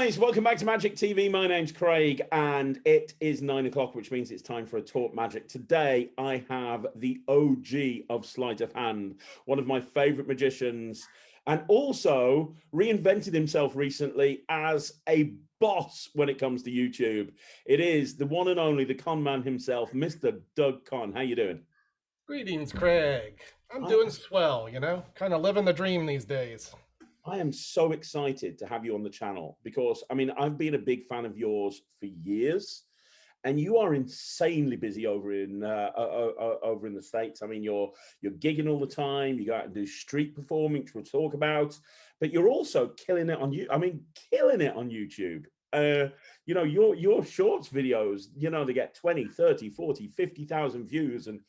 guys, welcome back to Magic TV. My name's Craig, and it is 9 o'clock, which means it's time for a Talk Magic. Today, I have the OG of sleight of hand, one of my favorite magicians, and also reinvented himself recently as a boss when it comes to YouTube. It is the one and only, the con man himself, Mr. Doug Conn. How you doing? Greetings, Craig. I'm doing swell, kind of living the dream these days. I am so excited to have you on the channel because, I mean, I've been a big fan of yours for years, and you are insanely busy over in the States. I mean, you're gigging all the time. You go out and do street performing, which we'll talk about, but you're also killing it on you. I mean, killing it on YouTube. Your shorts videos, they get 20, 30, 40, 50,000 views, and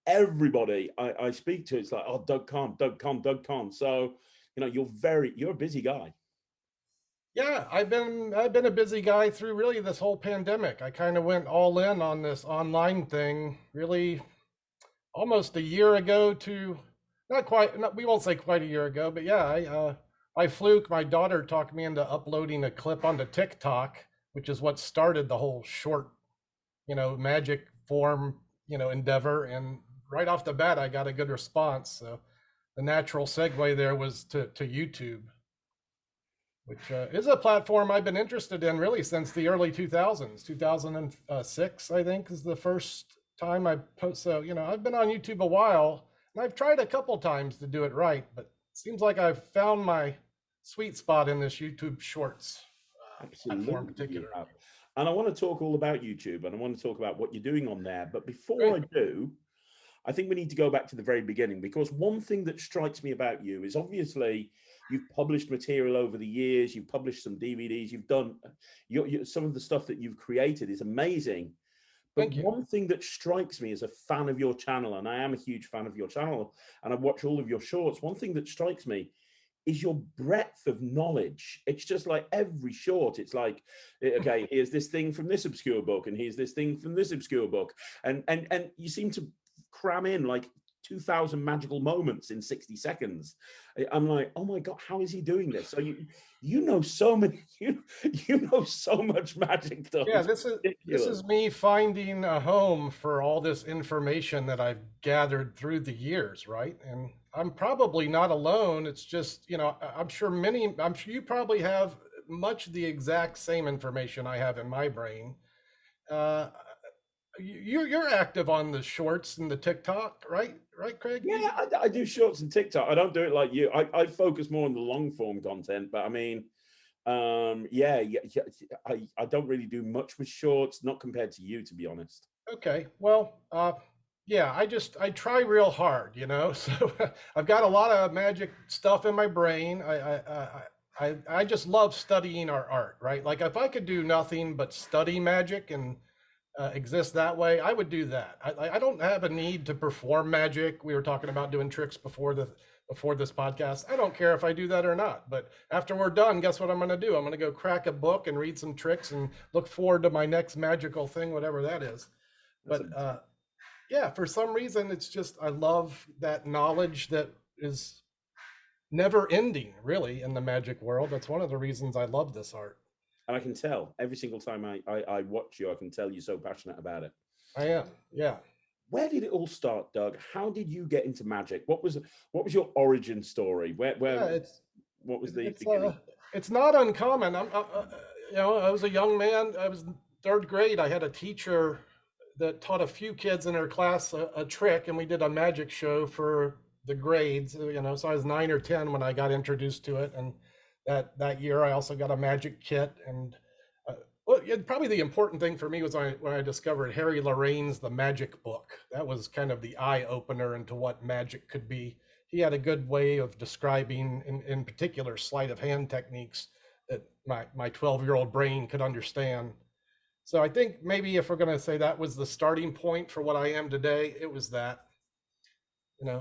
everybody I speak to, it's like, oh, Doug Conn, Doug Conn, Doug Conn. So, you're a busy guy. Yeah, I've been a busy guy through really this whole pandemic. I kind of went all in on this online thing really almost a year ago to we won't say quite a year ago, but yeah, I fluke. My daughter talked me into uploading a clip onto TikTok, which is what started the whole short, magic form, endeavor. And right off the bat, I got a good response. So the natural segue there was to YouTube, which is a platform I've been interested in really since the early 2000s. 2006, I think, is the first time I post. So, I've been on YouTube a while, and I've tried a couple times to do it right, but it seems like I've found my sweet spot in this YouTube Shorts platform in particular. And I want to talk all about YouTube, and I want to talk about what you're doing on there. But before Great. I do, I think we need to go back to the very beginning, because one thing that strikes me about you is obviously you've published material over the years, you've published some DVDs, you've done some of the stuff that you've created is amazing. But one thing that strikes me as a fan of your channel, and I am a huge fan of your channel, and I watch all of your shorts, one thing that strikes me is your breadth of knowledge. It's just like every short, it's like, okay, here's this thing from this obscure book, and here's this thing from this obscure book. And you seem to cram in like 2,000 magical moments in 60 seconds. I'm like, oh my God, how is he doing this? So you know so many, you know so much magic stuff. Yeah, this is me finding a home for all this information that I've gathered through the years, right? And I'm probably not alone. It's just, I'm sure you probably have much the exact same information I have in my brain. You're active on the shorts and the TikTok, right? Right, Craig? Yeah, I do shorts and TikTok. I don't do it like you. I focus more on the long form content, but I mean, yeah, I don't really do much with shorts, not compared to you, to be honest. Okay, well, yeah, I try real hard, So I've got a lot of magic stuff in my brain. I just love studying our art, right? Like if I could do nothing but study magic and exist that way, I would do that. I don't have a need to perform magic. We were talking about doing tricks before this podcast. I don't care if I do that or not. But after we're done, guess what I'm going to do? I'm going to go crack a book and read some tricks and look forward to my next magical thing, whatever that is. But yeah, for some reason, it's just I love that knowledge that is never ending, really, in the magic world. That's one of the reasons I love this art. And I can tell every single time I watch you, I can tell you're so passionate about it. I am, yeah. Where did it all start, Doug? How did you get into magic? What was your origin story? What was the beginning? It's not uncommon. I was a young man. I was in third grade. I had a teacher that taught a few kids in her class a trick, and we did a magic show for the grades. So I was 9 or 10 when I got introduced to it, and that year I also got a magic kit. And probably the important thing for me was when I discovered Harry Lorraine's The Magic Book. That was kind of the eye opener into what magic could be. He had a good way of describing, in particular, sleight of hand techniques that my 12-year-old brain could understand. So I think maybe if we're going to say that was the starting point for what I am today, it was that.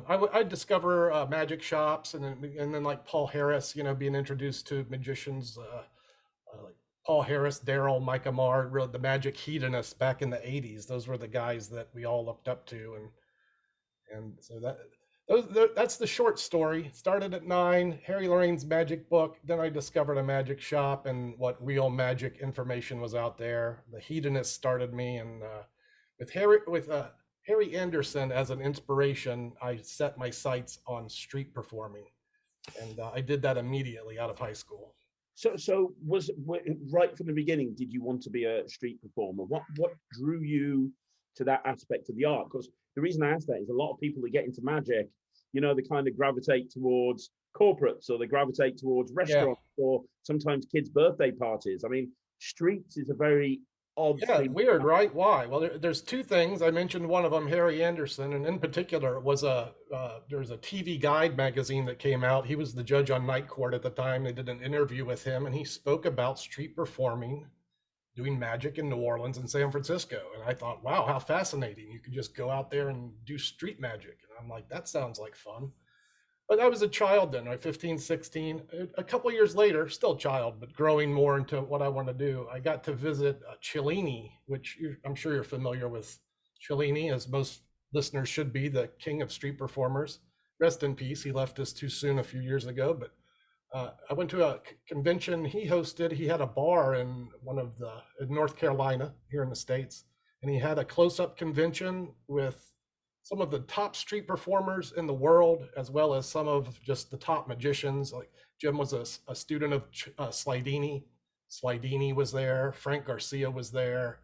I'd discover magic shops, and then like Paul Harris, being introduced to magicians like Paul Harris, Daryl, Mike Amar, really the magic hedonists back in the 80s. Those were the guys that we all looked up to, and so That's the short story. Started at 9, Harry Lorraine's magic book. Then I discovered a magic shop and what real magic information was out there. The hedonist started me, and with Harry Anderson as an inspiration, I set my sights on street performing, and I did that immediately out of high school. So right from the beginning, did you want to be a street performer? What drew you to that aspect of the art? Because the reason I ask that is a lot of people that get into magic, they kind of gravitate towards corporates, or they gravitate towards Yeah. restaurants, or sometimes kids' birthday parties. I mean, streets is a very odd Yeah, thing. weird, right? Why? Well, there's two things. I mentioned one of them, Harry Anderson, and in particular, it was there's a TV Guide magazine that came out. He was the judge on Night Court at the time. They did an interview with him, and he spoke about street performing, doing magic in New Orleans and San Francisco. And I thought, wow, how fascinating! You could just go out there and do street magic. And I'm like, that sounds like fun. But I was a child then, right? 15, 16. A couple years later, still a child, but growing more into what I want to do, I got to visit Cellini, which I'm sure you're familiar with Cellini, as most listeners should be, the king of street performers. Rest in peace. He left us too soon a few years ago. But I went to a convention he hosted. He had a bar in in North Carolina here in the States, and he had a close-up convention with some of the top street performers in the world, as well as some of just the top magicians. Like Jim was a student of Slidini. Slidini was there. Frank Garcia was there.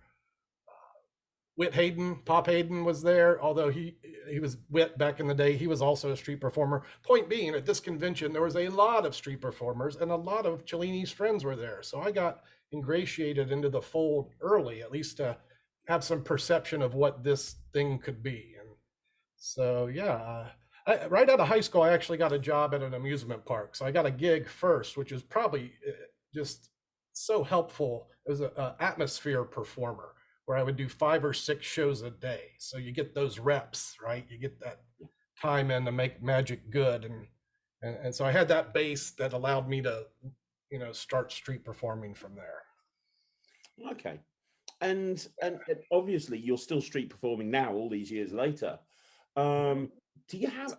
Whit Hayden, Pop Hayden was there, although he was Whit back in the day. He was also a street performer. Point being, at this convention, there was a lot of street performers, and a lot of Cellini's friends were there. So I got ingratiated into the fold early, at least to have some perception of what this thing could be. And so, yeah, right out of high school, I actually got a job at an amusement park. So I got a gig first, which is probably just so helpful as an atmosphere performer, where I would do 5 or 6 shows a day. So you get those reps, right? You get that time in to make magic good. And so I had that base that allowed me to, start street performing from there. Okay. And obviously you're still street performing now, all these years later. Do you have?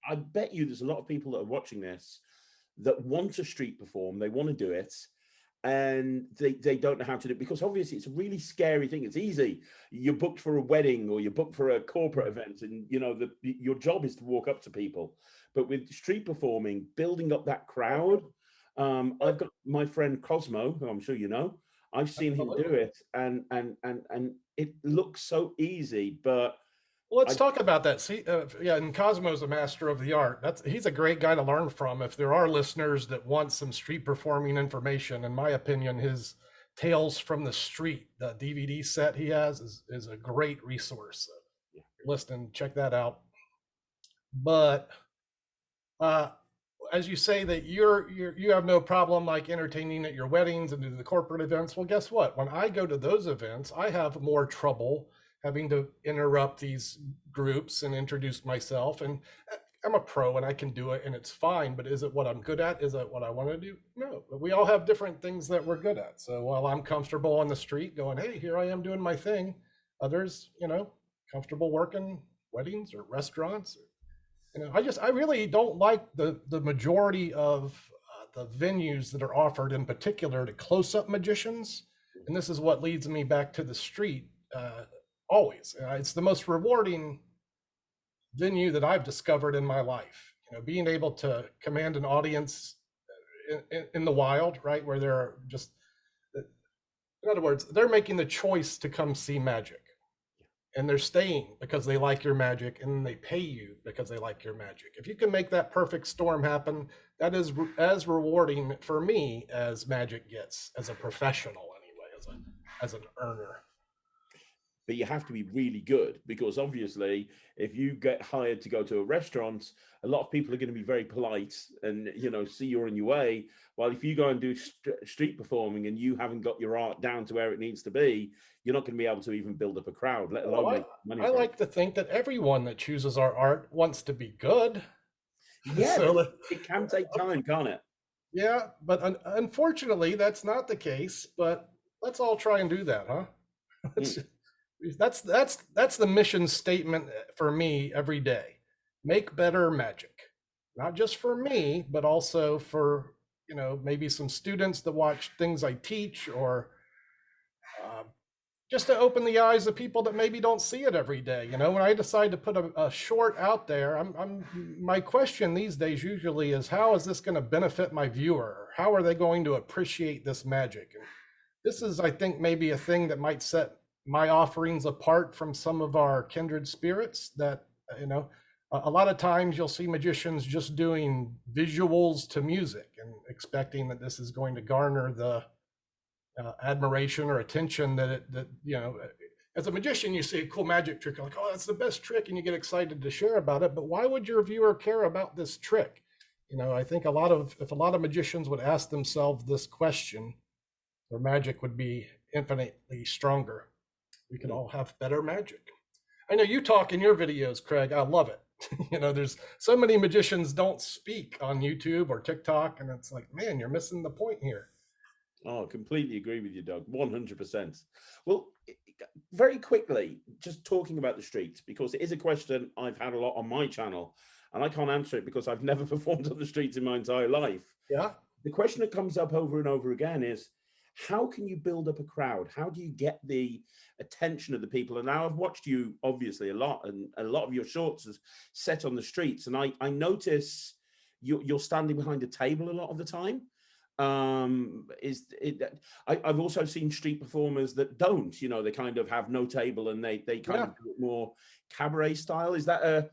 I bet you there's a lot of people that are watching this that want to street perform. They want to do it, and they don't know how to do it, because obviously it's a really scary thing. It's easy. You're booked for a wedding or you're booked for a corporate event, and your job is to walk up to people. But with street performing, building up that crowd, I've got my friend Cosmo, who I'm sure you know. I've seen him do it, and it looks so easy, but Well, let's talk about that. See, yeah, and Cosmo's a master of the art. He's a great guy to learn from. If there are listeners that want some street performing information, in my opinion, his Tales from the Street, the DVD set he has, is a great resource. yeah. Listen, check that out. But uh, as you say that you have no problem like entertaining at your weddings and do the corporate events. Well, guess what? When I go to those events, I have more trouble having to interrupt these groups and introduce myself. And I'm a pro and I can do it and it's fine. But is it what I'm good at? Is it what I want to do? No. But we all have different things that we're good at. So while I'm comfortable on the street going, hey, here I am doing my thing, others, comfortable working weddings or restaurants. I really don't like the majority of the venues that are offered, in particular to close-up magicians. And this is what leads me back to the street. Always, it's the most rewarding venue that I've discovered in my life. Being able to command an audience in the wild, right, where they're just, in other words, they're making the choice to come see magic. And they're staying because they like your magic, and they pay you because they like your magic. If you can make that perfect storm happen, that is as rewarding for me as magic gets, as a professional anyway, as an earner. But you have to be really good, because obviously if you get hired to go to a restaurant, a lot of people are going to be very polite and see you're on your way. While if you go and do street performing and you haven't got your art down to where it needs to be, you're not going to be able to even build up a crowd, let alone make money. I like to think that everyone that chooses our art wants to be good. Yeah, so it can take time, can't it? Yeah, but unfortunately that's not the case. But let's all try and do that, huh? That's the mission statement for me every day. make better magic, not just for me, but also for, maybe some students that watch things I teach, or uh, just to open the eyes of people that maybe don't see it every day. When I decide to put a short out there, my question these days usually is, how is this going to benefit my viewer? How are they going to appreciate this magic? And this is, I think, maybe a thing that might set my offerings apart from some of our kindred spirits. That, a lot of times you'll see magicians just doing visuals to music and expecting that this is going to garner the admiration or attention that as a magician, you see a cool magic trick, like, oh, that's the best trick, and you get excited to share about it. But why would your viewer care about this trick? I think if a lot of magicians would ask themselves this question, their magic would be infinitely stronger. We could all have better magic. I know you talk in your videos, Craig. I love it. There's so many magicians don't speak on YouTube or TikTok, and it's like, man, you're missing the point here. Oh, completely agree with you, Doug. 100%. Well, very quickly, just talking about the streets, because it is a question I've had a lot on my channel, and I can't answer it because I've never performed on the streets in my entire life. Yeah. The question that comes up over and over again is, how can you build up a crowd? How do you get the attention of the people? And now I've watched you obviously a lot, and a lot of your shorts is set on the streets. And I notice you're standing behind a table a lot of the time. I've also seen street performers that don't, they kind of have no table, and they kind of do it more cabaret style. Is that a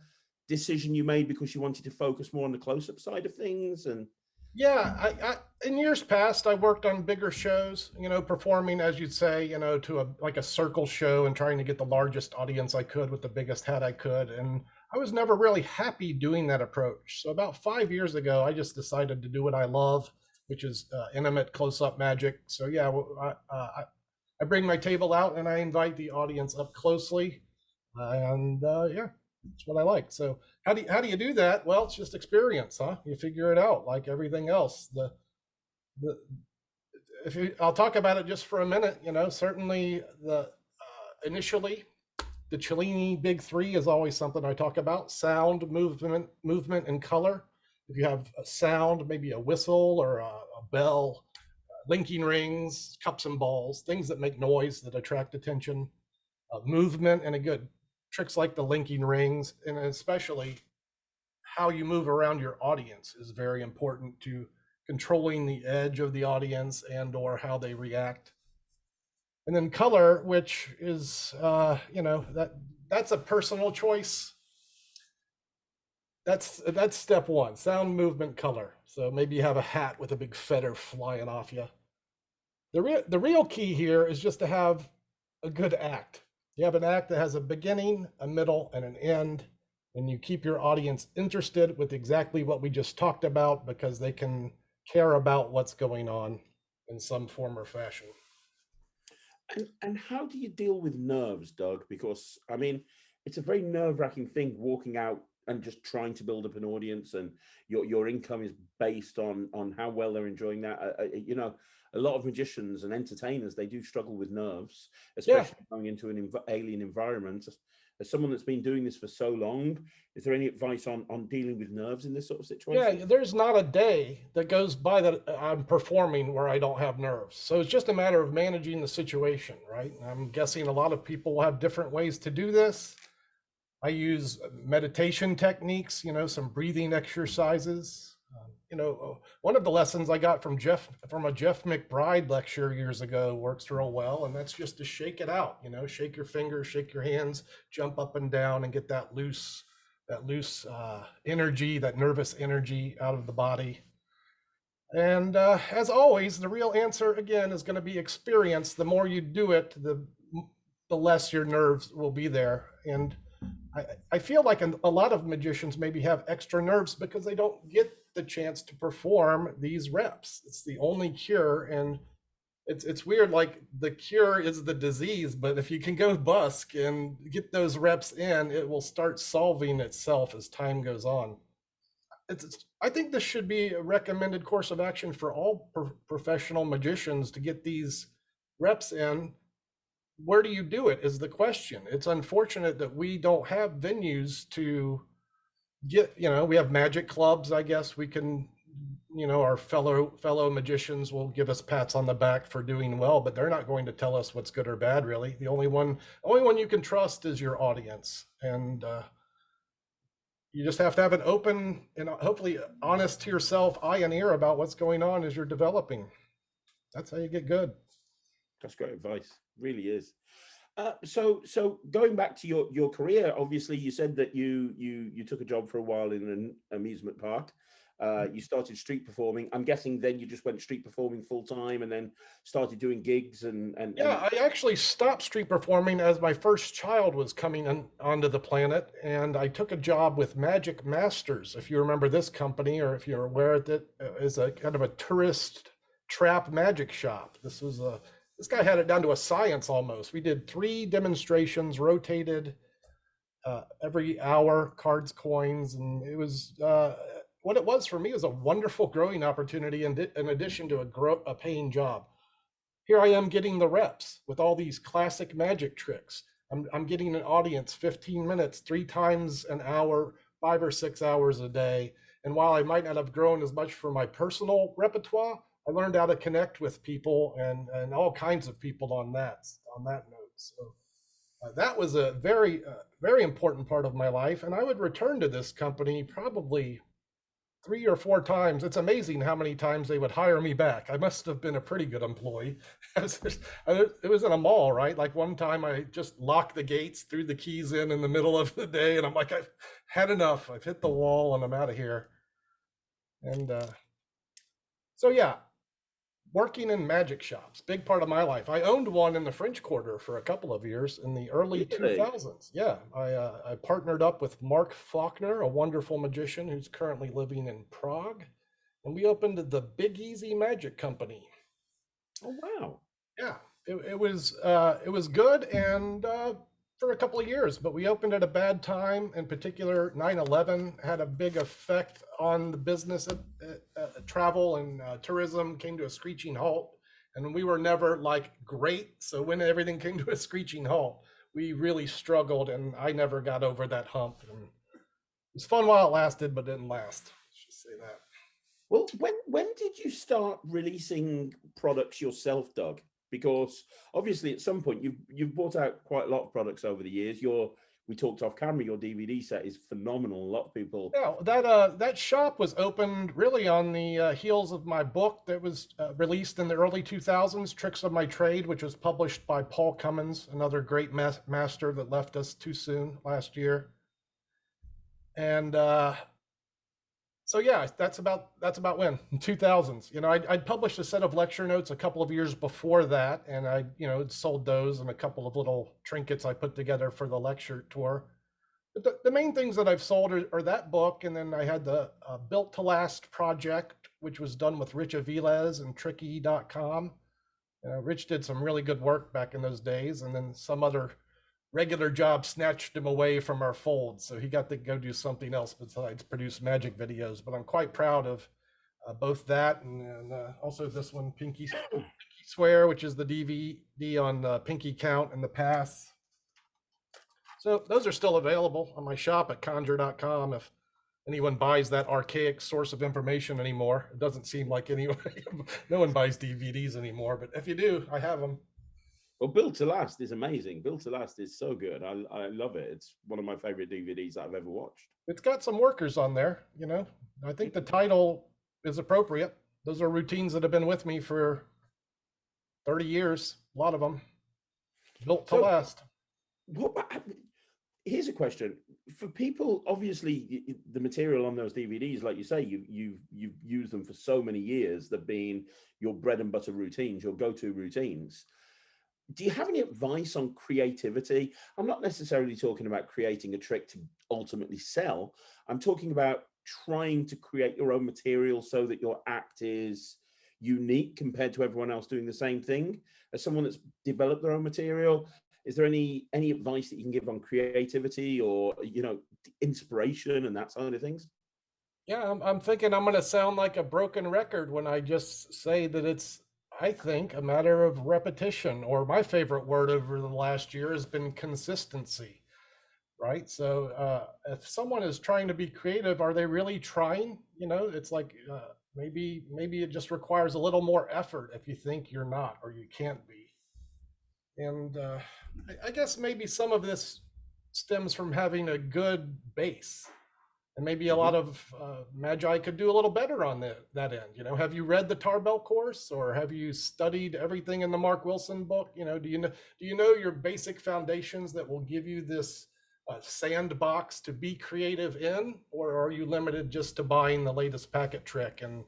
decision you made because you wanted to focus more on the close-up side of things? And yeah, I in years past, I worked on bigger shows, performing, as you'd say, to a circle show and trying to get the largest audience I could with the biggest head I could. And I was never really happy doing that approach. So about 5 years ago, I just decided to do what I love, which is intimate close-up magic. So yeah, I bring my table out and I invite the audience up closely, and yeah, that's what I like. So how do you do that? Well, it's just experience, huh? You figure it out, like everything else. The I'll talk about it just for a minute. Certainly initially, the Cellini Big Three is always something I talk about: sound, movement, and color. If you have a sound, maybe a whistle or a bell, linking rings, cups and balls, things that make noise that attract attention, movement, and a good tricks like the linking rings, and especially how you move around your audience is very important to controlling the edge of the audience and or how they react. And then color, which is that's a personal choice. That's step one: sound, movement, color. So maybe you have a hat with a big feather flying off you. The real key here is just to have a good act. You have an act that has a beginning, a middle, and an end, and you keep your audience interested with exactly what we just talked about, because they can care about what's going on in some form or fashion. and how do you deal with nerves, Doug? Because I mean, it's a very nerve-wracking thing walking out and just trying to build up an audience, and your income is based on how well they're enjoying that. A lot of magicians and entertainers, they do struggle with nerves, especially going into an alien environment. As someone that's been doing this for so long, is there any advice on dealing with nerves in this sort of situation? Yeah, there's not a day that goes by that I'm performing where I don't have nerves. So it's just a matter of managing the situation, right? I'm guessing a lot of people will have different ways to do this. I use meditation techniques, some breathing exercises. One of the lessons I got from a Jeff McBride lecture years ago works real well, and that's just to shake it out. Shake your fingers, shake your hands, jump up and down, and get that loose energy, that nervous energy out of the body. And as always, the real answer again is going to be experience. The more you do it, the less your nerves will be there. And I feel like a lot of magicians maybe have extra nerves because they don't get the chance to perform these reps. It's the only cure, and it's weird. Like, the cure is the disease, but if you can go busk and get those reps in, it will start solving itself as time goes on. I think this should be a recommended course of action for all professional magicians to get these reps in. Where do you do it is the question. It's unfortunate that we don't have venues to get, we have magic clubs. I guess we can, our fellow magicians will give us pats on the back for doing well, but they're not going to tell us what's good or bad. Really, the only one you can trust is your audience, and you just have to have an open and hopefully honest to yourself eye and ear about what's going on as you're developing. That's how you get good. That's great advice. Really is. So going back to your career, obviously you said that you took a job for a while in an amusement park. You started street performing. I'm guessing then you just went street performing full time, and then started doing gigs Yeah, I actually stopped street performing as my first child was coming onto the planet, and I took a job with Magic Masters. If you remember this company, or if you're aware that is a kind of a tourist trap magic shop. This guy had it down to a science almost. We did 3 demonstrations, rotated every hour, cards, coins, and it was what it was for me was a wonderful growing opportunity in addition to a paying job. Here I am getting the reps with all these classic magic tricks. I'm getting an audience 15 minutes, 3 times an hour, 5 or 6 hours a day. And while I might not have grown as much for my personal repertoire, I learned how to connect with people and all kinds of people on that note. So that was a very important part of my life. And I would return to this company probably 3 or 4 times. It's amazing how many times they would hire me back. I must have been a pretty good employee. It was in a mall, right? Like one time I just locked the gates, threw the keys in the middle of the day, and I'm like, I've had enough. I've hit the wall and I'm out of here. And so, yeah, working in magic shops, big part of my life. I owned one in the French Quarter for a couple of years in the early Really? 2000s. Yeah, I partnered up with Mark Faulkner, a wonderful magician who's currently living in Prague, and we opened the Big Easy Magic Company. Oh wow. Yeah, it was good and for a couple of years, but we opened at a bad time. In particular, 9/11 had a big effect on the business. Travel and tourism came to a screeching halt, and we were never like great. So when everything came to a screeching halt, we really struggled, and I never got over that hump. And it was fun while it lasted, but didn't last. Let's just say that. Well, when did you start releasing products yourself, Doug? Because obviously at some point you've brought out quite a lot of products over the years. We talked off camera, your DVD set is phenomenal. A lot of people. Yeah, that shop was opened really on the heels of my book that was released in the early 2000s, Tricks of My Trade, which was published by Paul Cummins, another great master that left us too soon last year. And so yeah, that's about when in 2000s. I'd published a set of lecture notes a couple of years before that, and I sold those and a couple of little trinkets I put together for the lecture tour. But the main things that I've sold are that book, and then I had the Built to Last project, which was done with Rich Aviles and Tricky.com. Rich did some really good work back in those days, and then some other regular job snatched him away from our fold, so he got to go do something else besides produce magic videos. But I'm quite proud of both that and also this one, Pinky Swear, which is the DVD on Pinky Count and the Pass. So those are still available on my shop at conjure.com if anyone buys that archaic source of information anymore. It doesn't seem like anyone, no one buys DVDs anymore, but if you do, I have them. Well, Built to Last is amazing. Built to Last is so good. I love it. It's one of my favorite DVDs that I've ever watched. It's got some workers on there, I think the title is appropriate. Those are routines that have been with me for 30 years, a lot of them. Built to last. Here's a question for people. Obviously, the material on those DVDs, like you say, you've used them for so many years. They've been your bread and butter routines, your go-to routines. Do you have any advice on creativity? I'm not necessarily talking about creating a trick to ultimately sell. I'm talking about trying to create your own material so that your act is unique compared to everyone else doing the same thing. As someone that's developed their own material, is there any advice that you can give on creativity or inspiration and that side of things? Yeah, I'm thinking I'm going to sound like a broken record when I just say that it's, I think, a matter of repetition, or my favorite word over the last year has been consistency. right? So if someone is trying to be creative, are they really trying? It's like maybe it just requires a little more effort if you think you're not or you can't be. And I guess maybe some of this stems from having a good base. And maybe a lot Mhm. of magi could do a little better on that end. Have you read the Tarbell course, or have you studied everything in the Mark Wilson book? Do you know your basic foundations that will give you this sandbox to be creative in, or are you limited just to buying the latest packet trick and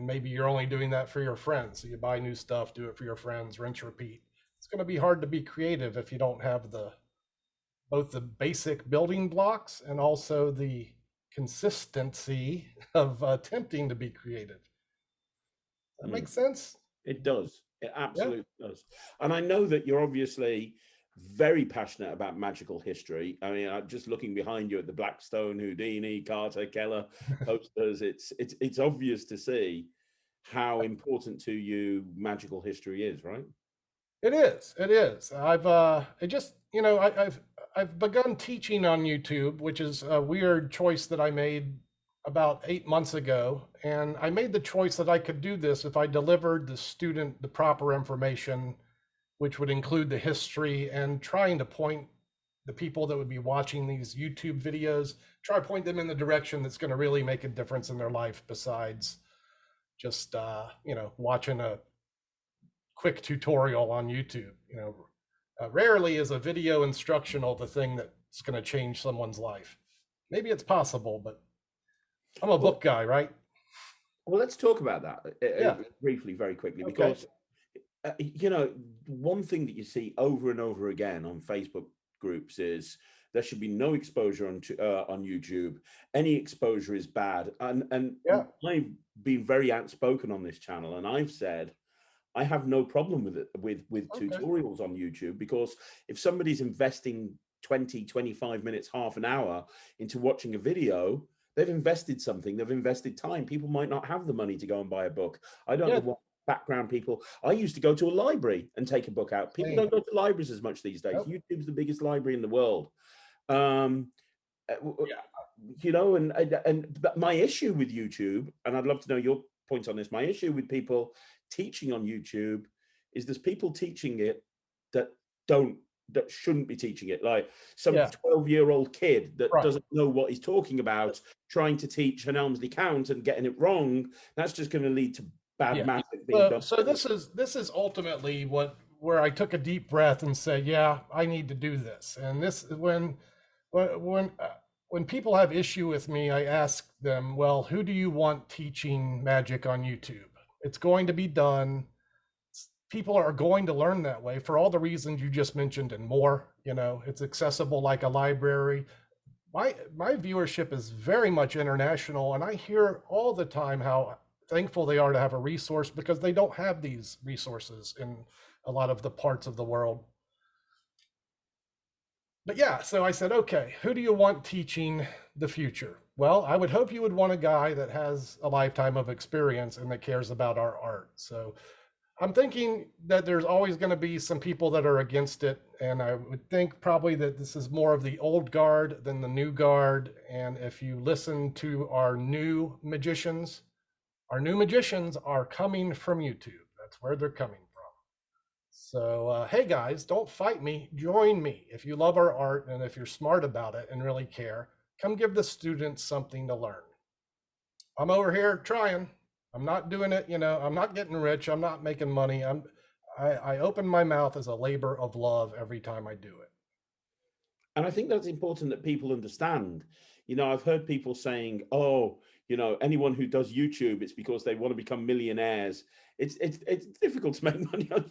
maybe you're only doing that for your friends? So you buy new stuff, do it for your friends, rinse, repeat. It's going to be hard to be creative if you don't have both the basic building blocks and also the consistency of attempting to be creative. That Mm. makes sense? It does. It Yeah. absolutely does. And I know that you're obviously very passionate about magical history. I mean, I'm just looking behind you at the Blackstone, Houdini, Carter, Keller posters. It's obvious to see how important to you magical history is, right? It is. It is. It just, I've begun teaching on YouTube, which is a weird choice that I made about 8 months ago. And I made the choice that I could do this if I delivered the student the proper information, which would include the history and trying to point the people that would be watching these YouTube videos, try to point them in the direction that's going to really make a difference in their life besides just, watching a quick tutorial on YouTube. Rarely is a video instructional the thing that's going to change someone's life. Maybe it's possible, but I'm a Well, book guy, right? well, let's talk about that Yeah. briefly, very quickly, Okay. because you know, one thing that you see over and over again on Facebook groups is there should be no exposure on YouTube. Any exposure is bad, and Yeah. I've been very outspoken on this channel, and I've said I have no problem with it with Okay. tutorials on YouTube, because if somebody's investing 20, 25 minutes, half an hour into watching a video, they've invested something, they've invested time. People might not have the money to go and buy a book. I don't know Yeah. what background people. I used to go to a library and take a book out. People Same. don't go to libraries as much these days. Nope. YouTube's the biggest library in the world. Um, Yeah. but my issue with YouTube, and I'd love to know your points on this. My issue with people teaching on YouTube is there's people teaching it that don't that shouldn't be teaching it. Like some Yeah. 12-year-old kid that Right. doesn't know what he's talking about, trying to teach an Elmsley count and getting it wrong. That's just going to lead to bad Yeah. math being So, done. so this is ultimately where I took a deep breath and said, yeah, I need to do this. And this when when people have issue with me, I ask them, well, who do you want teaching magic on YouTube? It's going to be done. People are going to learn that way for all the reasons you just mentioned and more. It's accessible like a library. My viewership is very much international, and I hear all the time how thankful they are to have a resource because they don't have these resources in a lot of the parts of the world. But yeah, so I said, okay, who do you want teaching the future? Well, I would hope you would want a guy that has a lifetime of experience and that cares about our art. So I'm thinking that there's always going to be some people that are against it. And I would think probably that this is more of the old guard than the new guard. And if you listen to our new magicians are coming from YouTube. That's where they're coming from. So, hey guys, don't fight me. Join me. If you love our art and if you're smart about it and really care, come give the students something to learn. I'm over here trying. I'm not doing it, I'm not getting rich. I'm not making money. I open my mouth as a labor of love every time I do it. And I think that's important that people understand. I've heard people saying, "Oh, anyone who does YouTube, it's because they want to become millionaires." It's difficult to make money on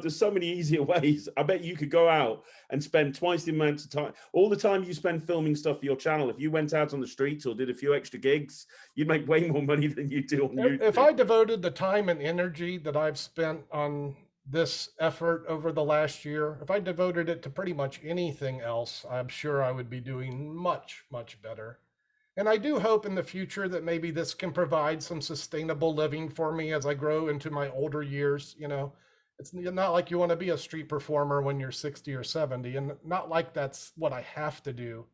there's so many easier ways. I bet you could go out and spend twice the amount of time, all the time you spend filming stuff for your channel. If you went out on the streets or did a few extra gigs, you'd make way more money than you do on If YouTube. I devoted the time and energy that I've spent on this effort over the last year, if I devoted it to pretty much anything else, I'm sure I would be doing much, much better. And I do hope in the future that maybe this can provide some sustainable living for me as I grow into my older years. it's not like you want to be a street performer when you're 60 or 70, and not like that's what I have to do.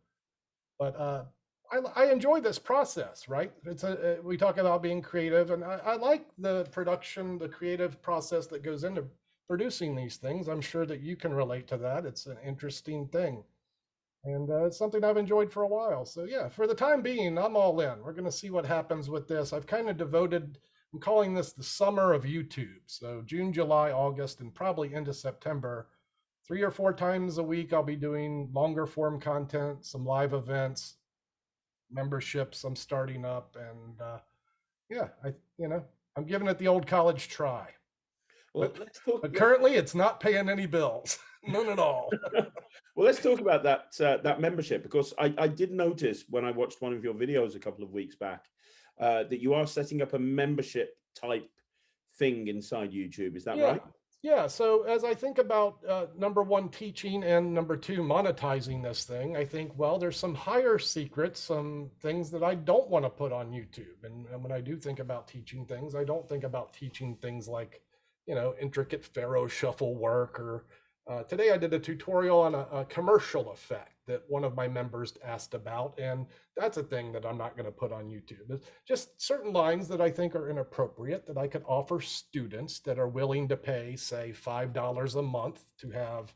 But I enjoy this process, right? We talk about being creative, and I like the production, the creative process that goes into producing these things. I'm sure that you can relate to that. It's an interesting thing, and it's something I've enjoyed for a while. So yeah, for the time being, I'm all in. We're going to see what happens with this. I've kind of devoted. I'm calling this the summer of YouTube. So June, July, August, and probably into September. 3 or 4 times a week, I'll be doing longer form content, some live events, memberships I'm starting up, and yeah, I'm giving it the old college try. Well, But let's talk. currently, it's not paying any bills, none at all. Well, let's talk about that membership, because I did notice when I watched one of your videos a couple of weeks back that you are setting up a membership type thing inside YouTube. Is that Yeah. right? Yeah, so as I think about number one, teaching, and number two, monetizing this thing, I think, well, there's some higher secrets, some things that I don't want to put on YouTube. And when I do think about teaching things, I don't think about teaching things like, intricate Pharaoh shuffle work. Or today I did a tutorial on a commercial effect that one of my members asked about. And that's a thing that I'm not going to put on YouTube. It's just certain lines that I think are inappropriate that I could offer students that are willing to pay, say, $5 a month to have.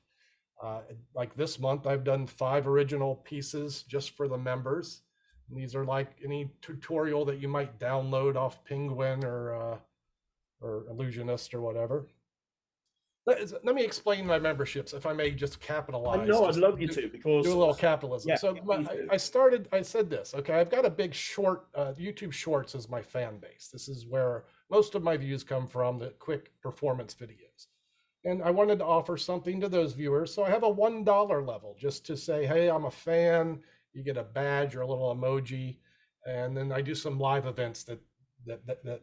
Like this month, I've done 5 original pieces just for the members. And these are like any tutorial that you might download off Penguin or Illusionist or whatever. Let me explain my memberships, if I may just I capitalize, know. I'd just love you to, do because a little capitalism. yeah, So please do. I said this, okay, I've got a big short, YouTube Shorts is my fan base. This is where most of my views come from, the quick performance videos. And I wanted to offer something to those viewers. So I have a $1 level just to say, hey, I'm a fan. You get a badge or a little emoji. And then I do some live events that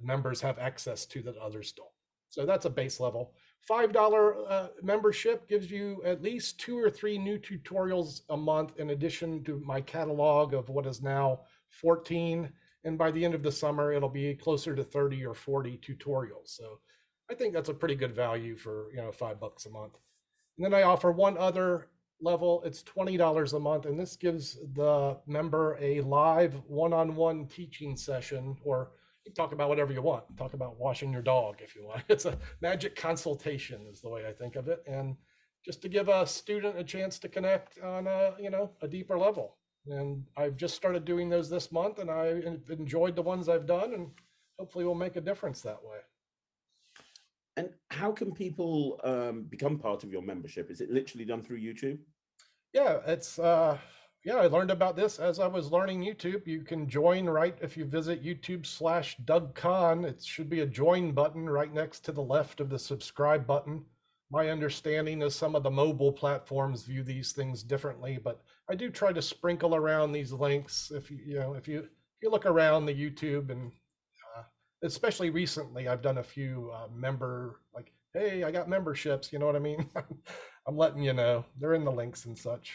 members have access to that others don't. So that's a base level. $5 membership gives you at least 2 or 3 new tutorials a month, in addition to my catalog of what is now 14. And by the end of the summer, it'll be closer to 30 or 40 tutorials. So I think that's a pretty good value for, $5 a month. And then I offer one other level. It's $20 a month, and this gives the member a live one-on-one teaching session, or you talk about whatever you want. Talk about washing your dog if you want. It's a magic consultation is the way I think of it, and just to give a student a chance to connect on a deeper level. And I've just started doing those this month, and I enjoyed the ones I've done, and hopefully will make a difference that way. And how can people become part of your membership? Is it literally done through YouTube? Yeah, I learned about this as I was learning YouTube. You can join right if you visit YouTube/Doug Conn. It should be a join button right next to the left of the subscribe button. My understanding is some of the mobile platforms view these things differently, but I do try to sprinkle around these links. If you look around the YouTube, and especially recently, I've done a few member, like, hey, I got memberships. You know what I mean? I'm letting you know. They're in the links and such.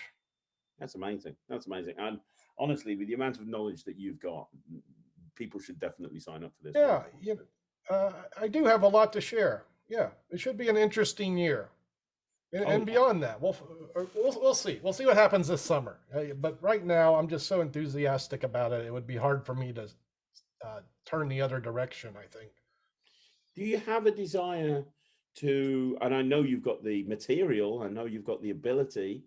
That's amazing. That's amazing. And honestly, with the amount of knowledge that you've got, people should definitely sign up for this. Yeah, I do have a lot to share. Yeah, it should be an interesting year, and beyond that, we'll see. We'll see what happens this summer. But right now, I'm just so enthusiastic about it. It would be hard for me to turn the other direction, I think. Do you have a desire to, and I know you've got the material, I know you've got the ability,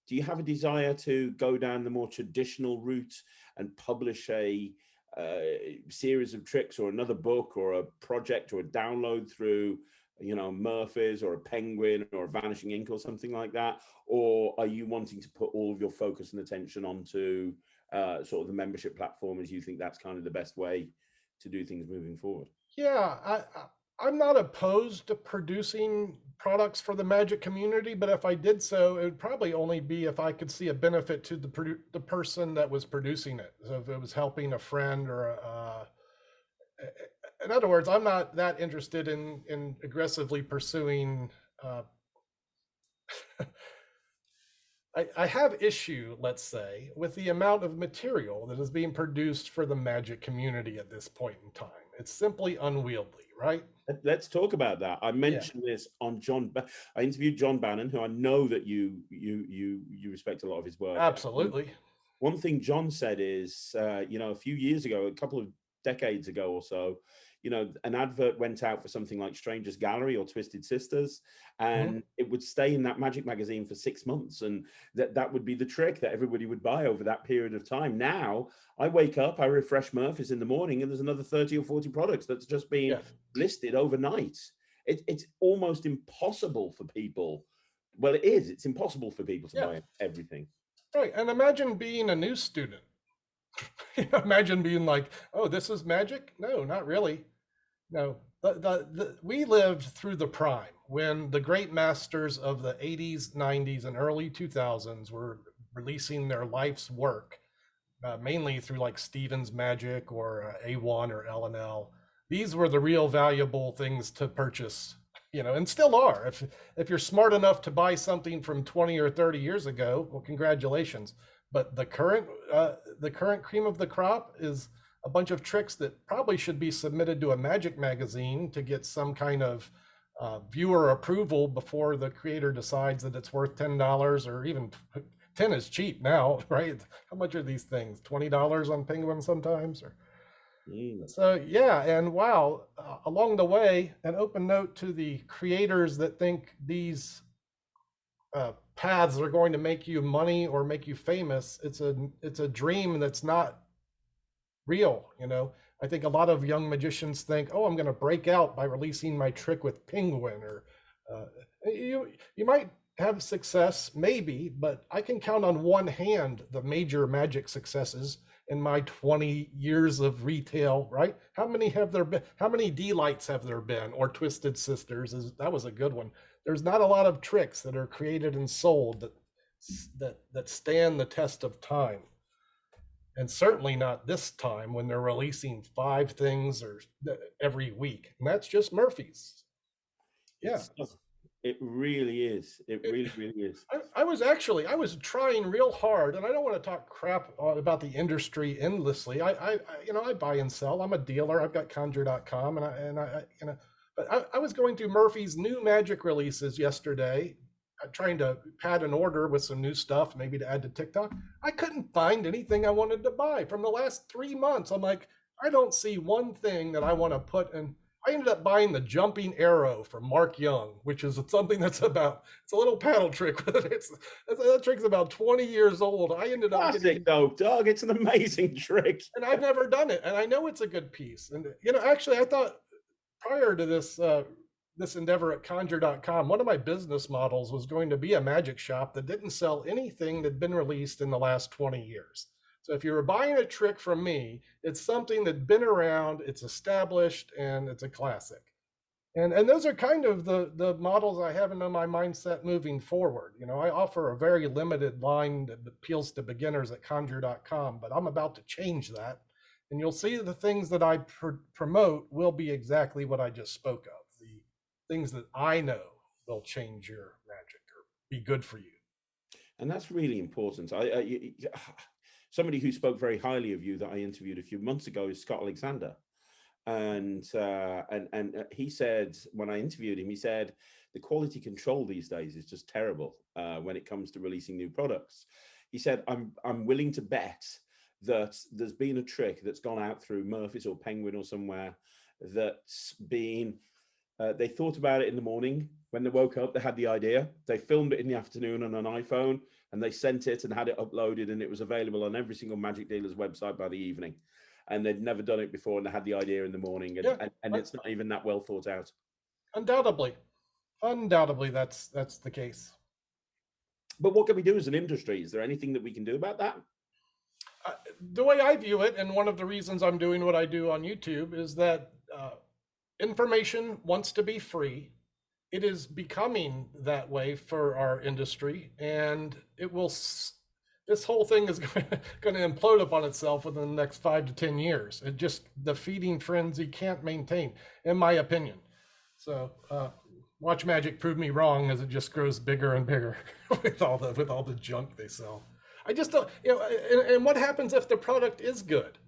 do you have a desire to go down the more traditional route and publish a series of tricks, or another book, or a project, or a download through, Murphy's, or a Penguin, or a Vanishing Ink, or something like that? Or are you wanting to put all of your focus and attention onto sort of the membership platform, as you think that's kind of the best way to do things moving forward? Yeah, I'm not opposed to producing products for the magic community, but if I did so, it would probably only be if I could see a benefit to the person that was producing it. So if it was helping a friend, or in other words, I'm not that interested in aggressively pursuing. I have issue, let's say, with the amount of material that is being produced for the magic community at this point in time. It's simply unwieldy, right? Let's talk about that. I Yeah, mentioned this on I interviewed John Bannon, who I know that you respect a lot of his work. absolutely. One thing John said is, a few years ago, a couple of decades ago or so, an advert went out for something like Strangers Gallery or Twisted Sisters, Mhm. and it would stay in that magic magazine for 6 months, and that would be the trick that everybody would buy over that period of time. Now, I wake up, I refresh Murphy's in the morning, and there's another 30 or 40 products that's just been Yeah, listed overnight. It's almost impossible for people. Well, it is. It's impossible for people to yeah, buy everything. right. And imagine being a new student. Imagine being like, oh, this is magic? No, not really. No, we lived through the prime when the great masters of the 80s, 90s, and early 2000s were releasing their life's work, mainly through like Stevens Magic or A1 or L&L. These were the real valuable things to purchase, and still are. If you're smart enough to buy something from 20 or 30 years ago, well, congratulations. But the current cream of the crop is a bunch of tricks that probably should be submitted to a magic magazine to get some kind of viewer approval before the creator decides that it's worth $10 or even 10 is cheap now, right? How much are these things? $20 on Penguin sometimes? Or Mm. so yeah, and wow, along the way, an open note to the creators that think these paths are going to make you money or make you famous. It's a dream that's not real. I think a lot of young magicians think, oh, I'm going to break out by releasing my trick with Penguin, or you might have success, maybe, but I can count on one hand the major magic successes in my 20 years of retail, right? How many have there been? How many D-Lights have there been? Or Twisted Sisters? That was a good one. There's not a lot of tricks that are created and sold that stand the test of time. And certainly not this time when they're releasing 5 things or every week. And that's just Murphy's. Yeah. It's it really is. It really, really is. I was trying real hard, and I don't want to talk crap about the industry endlessly. I buy and sell. I'm a dealer. I've got conjure.com, but I was going through Murphy's new magic releases yesterday, trying to pad an order with some new stuff, maybe to add to TikTok. I couldn't find anything I wanted to buy from the last 3 months. I'm like, I don't see one thing that I want to put in. I ended up buying the jumping arrow from Mark Young, which is something it's a little paddle trick. That trick's about 20 years old. I ended up Classic though, Doug. It's an amazing trick. and I've never done it. And I know it's a good piece. And, actually, I thought prior to this endeavor at conjure.com, one of my business models was going to be a magic shop that didn't sell anything that had been released in the last 20 years. So if you were buying a trick from me, it's something that's been around, it's established, and it's a classic. And those are kind of the models I have in my mindset moving forward. I offer a very limited line that appeals to beginners at conjure.com, but I'm about to change that. And you'll see the things that I promote will be exactly what I just spoke of. The things that I know will change your magic or be good for you. And that's really important. Somebody who spoke very highly of you that I interviewed a few months ago is Scott Alexander. And he said, when I interviewed him, he said the quality control these days is just terrible when it comes to releasing new products. He said, I'm willing to bet that there's been a trick that's gone out through Murphy's or Penguin or somewhere that's been they thought about it in the morning. When they woke up, they had the idea. They filmed it in the afternoon on an iPhone, and they sent it and had it uploaded, and it was available on every single magic dealer's website by the evening. And they'd never done it before, and they had the idea in the morning, and, Yeah, and it's not even that well thought out. Undoubtedly, that's the case. But what can we do as an industry? Is there anything that we can do about that? The way I view it, and one of the reasons I'm doing what I do on YouTube, is that information wants to be free. It is becoming that way for our industry, and it will. This whole thing is going to implode upon itself within the next 5 to 10 years. It just the feeding frenzy can't maintain, in my opinion. So watch magic prove me wrong as it just grows bigger and bigger with all the junk they sell. I just don't, and what happens if the product is good?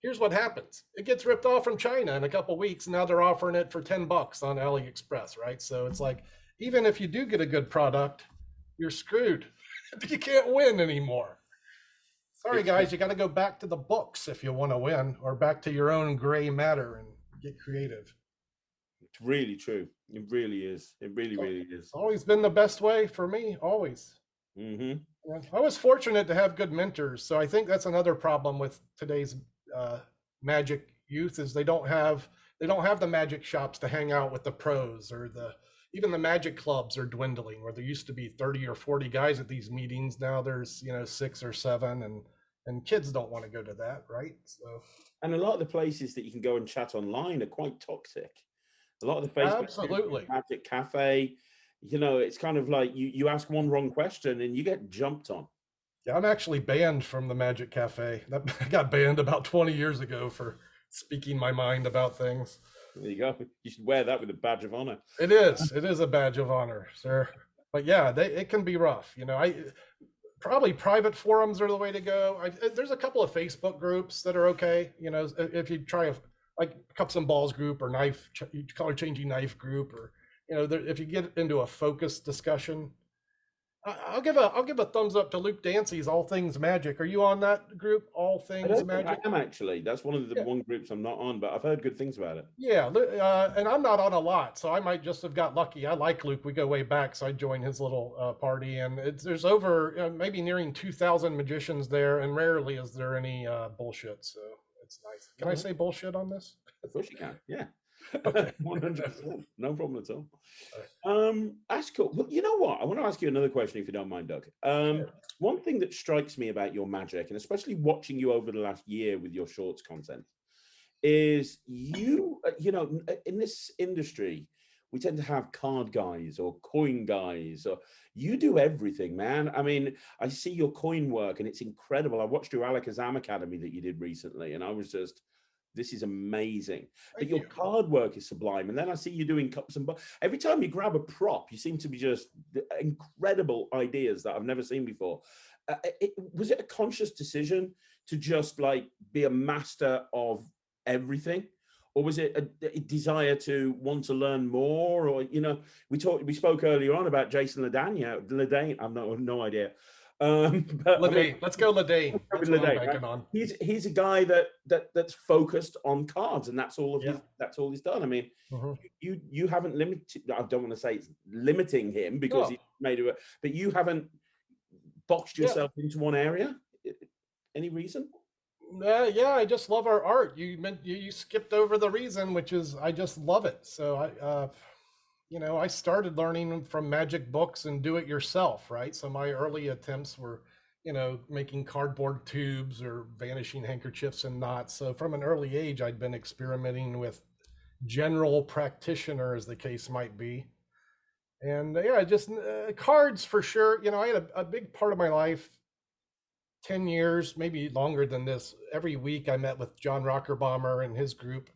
Here's what happens. It gets ripped off from China in a couple of weeks. And now they're offering it for $10 on AliExpress, right? So it's like, even if you do get a good product, you're screwed. You can't win anymore. Sorry, It's guys, you got to go back to the books if you want to win, or back to your own gray matter and get creative. it's really true. It really is. It really, So really is. it's always been the best way for me, always. Mm-hmm. Yeah, I was fortunate to have good mentors, so I think that's another problem with today's magic youth is they don't have the magic shops to hang out with the pros, or even the magic clubs are dwindling, where there used to be 30 or 40 guys at these meetings. Now there's 6 or 7, and kids don't want to go to that, right? So And a lot of the places that you can go and chat online are quite toxic. A lot of the Facebook absolutely. Magic Cafe, it's kind of like you ask one wrong question and you get jumped on. Yeah, I'm actually banned from the Magic Cafe. I got banned about 20 years ago for speaking my mind about things. There you go. You should wear that with a badge of honor. It is a badge of honor, sir. But yeah, it can be rough. I probably private forums are the way to go. There's a couple of Facebook groups that are okay. If you try like cups and balls group, or color changing knife group, or if you get into a focused discussion. I'll give a thumbs up to Luke Dancy's All Things Magic. Are you on that group, All I Things don't think Magic? I am actually. That's one of the Yeah. one groups I'm not on, but I've heard good things about it. Yeah, and I'm not on a lot, so I might just have got lucky. I like Luke. We go way back, so I joined his little party, and there's over maybe nearing 2,000 magicians there, and rarely is there any bullshit. So it's nice. Can I say bullshit on this? Of course you can. Yeah. Okay. 100%. No problem at all. Right. That's cool. Look, you know what? I want to ask you another question, if you don't mind, Doug. Sure. One thing that strikes me about your magic, and especially watching you over the last year with your shorts content, is in this industry, we tend to have card guys or coin guys, or you do everything, man. I mean, I see your coin work and it's incredible. I watched your Alakazam Academy that you did recently, and I was just, this is amazing. But Thank your you. card work is sublime. And then I see you doing cups and every time you grab a prop, you seem to be just incredible ideas that I've never seen before. Was it a conscious decision to just like be a master of everything, or was it a desire to want to learn more? Or we spoke earlier on about Jason Ledane. I've no idea. But Ledane. Let's go Ledane. That's what I'm banking on. He's a guy that's focused on cards, and that's all he's done. I mean, you haven't limited. I don't want to say it's limiting him because he's made it, but you haven't boxed yourself into one area. Any reason? Yeah, I just love our art. You skipped over the reason, which is I just love it. So I started learning from magic books and do it yourself, right? So my early attempts were, making cardboard tubes or vanishing handkerchiefs and knots. So from an early age, I'd been experimenting with general practitioner, as the case might be. And just cards for sure. I had a big part of my life, 10 years, maybe longer than this. Every week I met with John Rockerbomber and his group,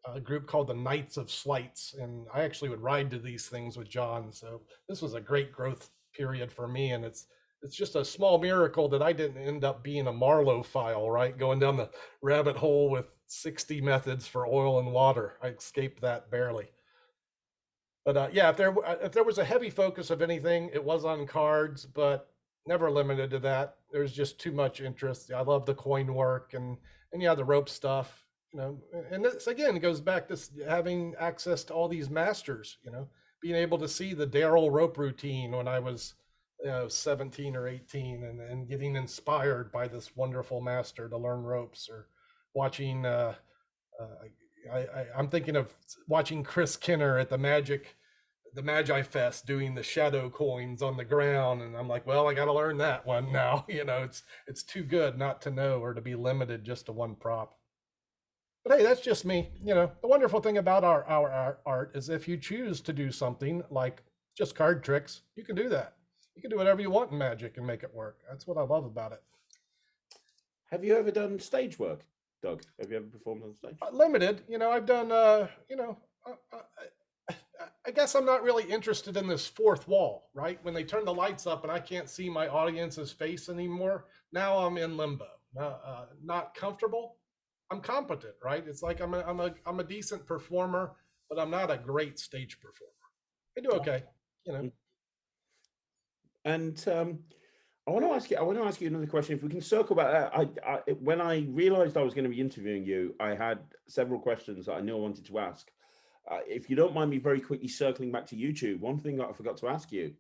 a group called the Knights of Sleights. And I actually would ride to these things with John. So this was a great growth period for me. And it's just a small miracle that I didn't end up being a Marlowe file, right? Going down the rabbit hole with 60 methods for oil and water. I escaped that barely. But if there was a heavy focus of anything, it was on cards, but never limited to that. There's just too much interest. I love the coin work and the rope stuff, and this again goes back to having access to all these masters, being able to see the Daryl rope routine when I was 17 or 18 and getting inspired by this wonderful master to learn ropes, or watching I'm thinking of watching Chris Kinner at the Magi Fest doing the shadow coins on the ground, and I'm like, well, I got to learn that one now. It's too good not to know or to be limited just to one prop. But hey, that's just me. The wonderful thing about our art is if you choose to do something like just card tricks, you can do that. You can do whatever you want in magic and make it work. That's what I love about it. Have you ever done stage work, Doug? Have you ever performed on stage? Limited. I've done. I guess I'm not really interested in this fourth wall, right? When they turn the lights up and I can't see my audience's face anymore, now I'm in limbo. Not comfortable. I'm competent, right? It's like I'm a decent performer, but I'm not a great stage performer. I do okay, you know. And I want to ask you. I want to ask you another question. If we can circle back, when I realized I was going to be interviewing you, I had several questions that I knew I wanted to ask. If you don't mind me very quickly circling back to YouTube, one thing that I forgot to ask you.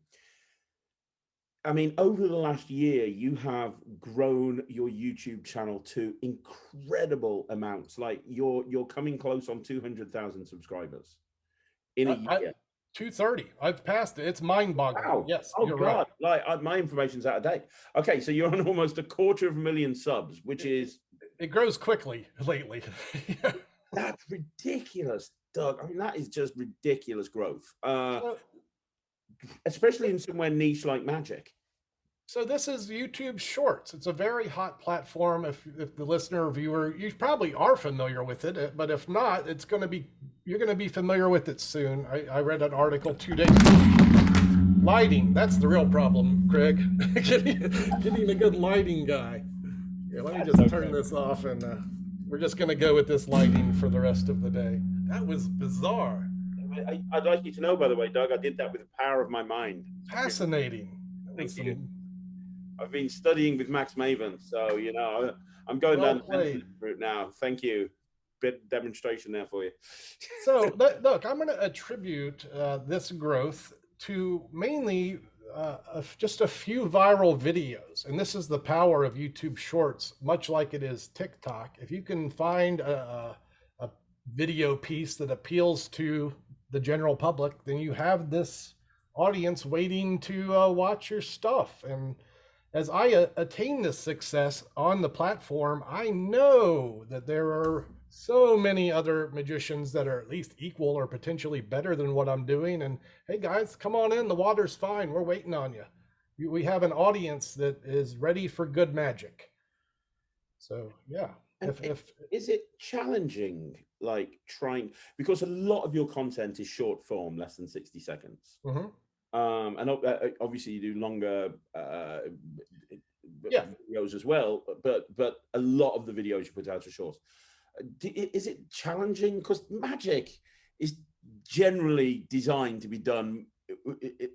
I mean, over the last year, you have grown your YouTube channel to incredible amounts. Like you're coming close on 200,000 subscribers in a I year. 230. I've passed it. It's mind-boggling. Wow. Yes, Oh you're right. God. Like my information's out of date. Okay, so you're on almost 250,000 subs, which It, is it grows quickly lately. that's ridiculous, Doug. I mean, that is just ridiculous growth. So, Especially in somewhere niche like magic. so this is YouTube Shorts. It's a very hot platform. If the listener or viewer, you probably are familiar with it, but if not, it's going to be you're going to be familiar with it soon. I read an article 2 days ago. Lighting, that's the real problem, Craig. getting a good lighting guy. Here, let me just turn this off, and we're just going to go with this lighting for the rest of the day. That was bizarre. I'd like you to know, by the way, Doug, I did that with the power of my mind. Fascinating. Thank you. I've been studying with Max Maven, so I'm going Well down the played. route now. Thank you. Bit demonstration there for you. So look, I'm going to attribute this growth to mainly just a few viral videos, and this is the power of YouTube Shorts, much like it is TikTok. If you can find a video piece that appeals to the general public, then you have this audience waiting to watch your stuff. And as I attain this success on the platform, I know that there are so many other magicians that are at least equal or potentially better than what I'm doing. And hey, guys, come on in. The water's fine. We're waiting on you. We have an audience that is ready for good magic. So, yeah. If Is it challenging, like trying, because a lot of your content is short form, less than 60 seconds. mm-hmm. And obviously you do longer Yeah. videos as well, but a lot of the videos you put out are short. Is it challenging? Because magic is generally designed to be done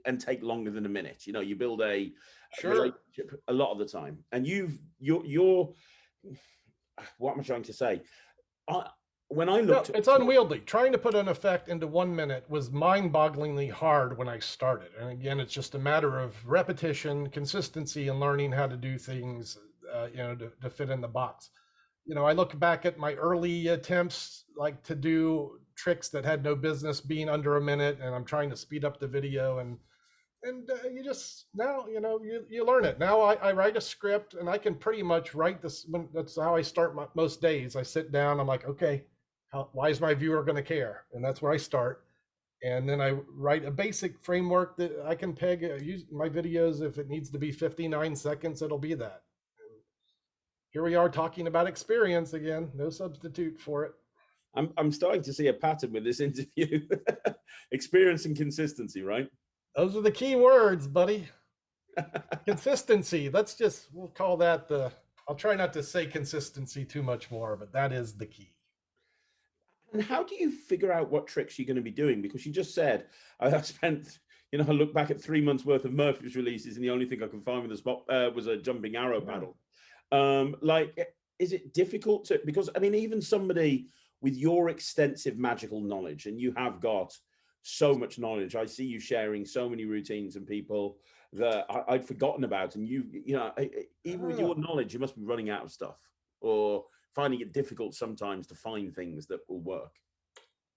and take longer than a minute. You build a relationship a lot of the time, and you're what am I trying to say? When I looked it's unwieldy. Trying to put an effect into 1 minute was mind-bogglingly hard when I started. And again, it's just a matter of repetition, consistency, and learning how to do things, to fit in the box. I look back at my early attempts, like to do tricks that had no business being under a minute, and I'm trying to speed up the video, and you just now you learn it. Now I write a script, and I can pretty much write this. That's how I start most days. I sit down. I'm like, okay, why is my viewer going to care? And that's where I start. And then I write a basic framework that I can peg. Use my videos, if it needs to be 59 seconds, it'll be that. And here we are talking about experience again. No substitute for it. I'm starting to see a pattern with this interview. Experience and consistency, right? Those are the key words, buddy. Consistency. We'll call that I'll try not to say consistency too much more, but that is the key. And how do you figure out what tricks you're going to be doing? Because you just said, I spent, I look back at 3 months worth of Murphy's releases, and the only thing I could find with the spot was a jumping arrow paddle. Is it difficult to, because I mean, even somebody with your extensive magical knowledge, and you have got so much knowledge, I see you sharing so many routines and people that I'd forgotten about. And even with your knowledge, you must be running out of stuff, or finding it difficult sometimes to find things that will work.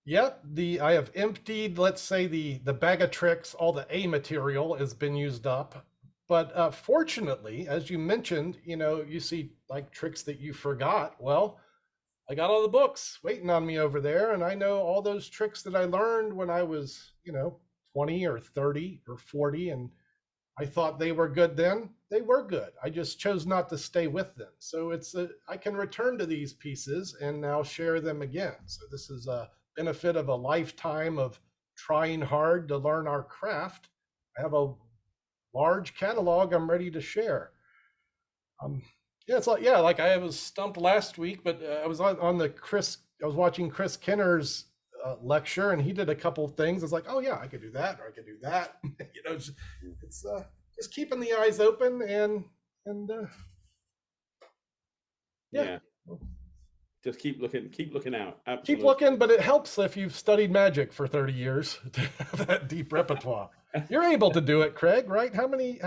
Yep, I have emptied, let's say, the bag of tricks. All the A material has been used up. But fortunately, as you mentioned, you see like tricks that you forgot. Well, I got all the books waiting on me over there, and I know all those tricks that I learned when I was, 20 or 30 or 40, and I thought they were good then. They were good. I just chose not to stay with them. So I can return to these pieces and now share them again. So this is a benefit of a lifetime of trying hard to learn our craft. I have a large catalog I'm ready to share. Yeah, it's like, yeah, like I was stumped last week, but I was on the I was watching Chris Kenner's lecture, and he did a couple of things. It's like, oh yeah, I could do that, or I could do that. It's just keeping the eyes open, and yeah, Yeah, just keep looking out. keep Absolutely. looking. But it helps if you've studied magic for 30 years to have that deep repertoire. You're able to do it, Craig, right? How many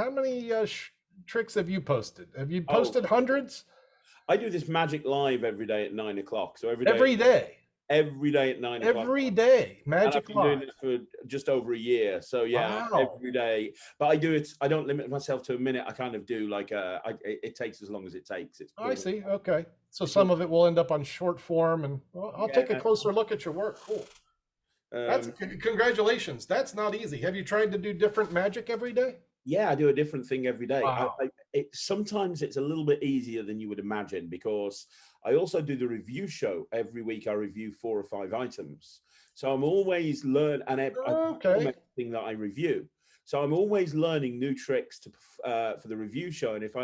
tricks have you posted? Have you Oh, posted hundreds? I do this magic live every day at 9 o'clock. So Every day. every day at 9 o'clock. Every day, And I've Magic been doing Live. it for just over a year. So yeah, Wow. every day. But I do it. I don't limit myself to a minute. I kind of do like it takes as long as it takes. It's I purely, see. Okay. So it's not. some of it will end up on short form, and well, I'll take a Yeah. closer look at your work. Cool. That's Um, congratulations. That's not easy. Have you tried to do different magic every day? yeah, I do a different thing every day. Wow. Sometimes it's a little bit easier than you would imagine because I also do the review show every week. I review 4 or 5 items, so I'm always I perform Okay. everything that I review. So I'm always learning new tricks for the review show. And if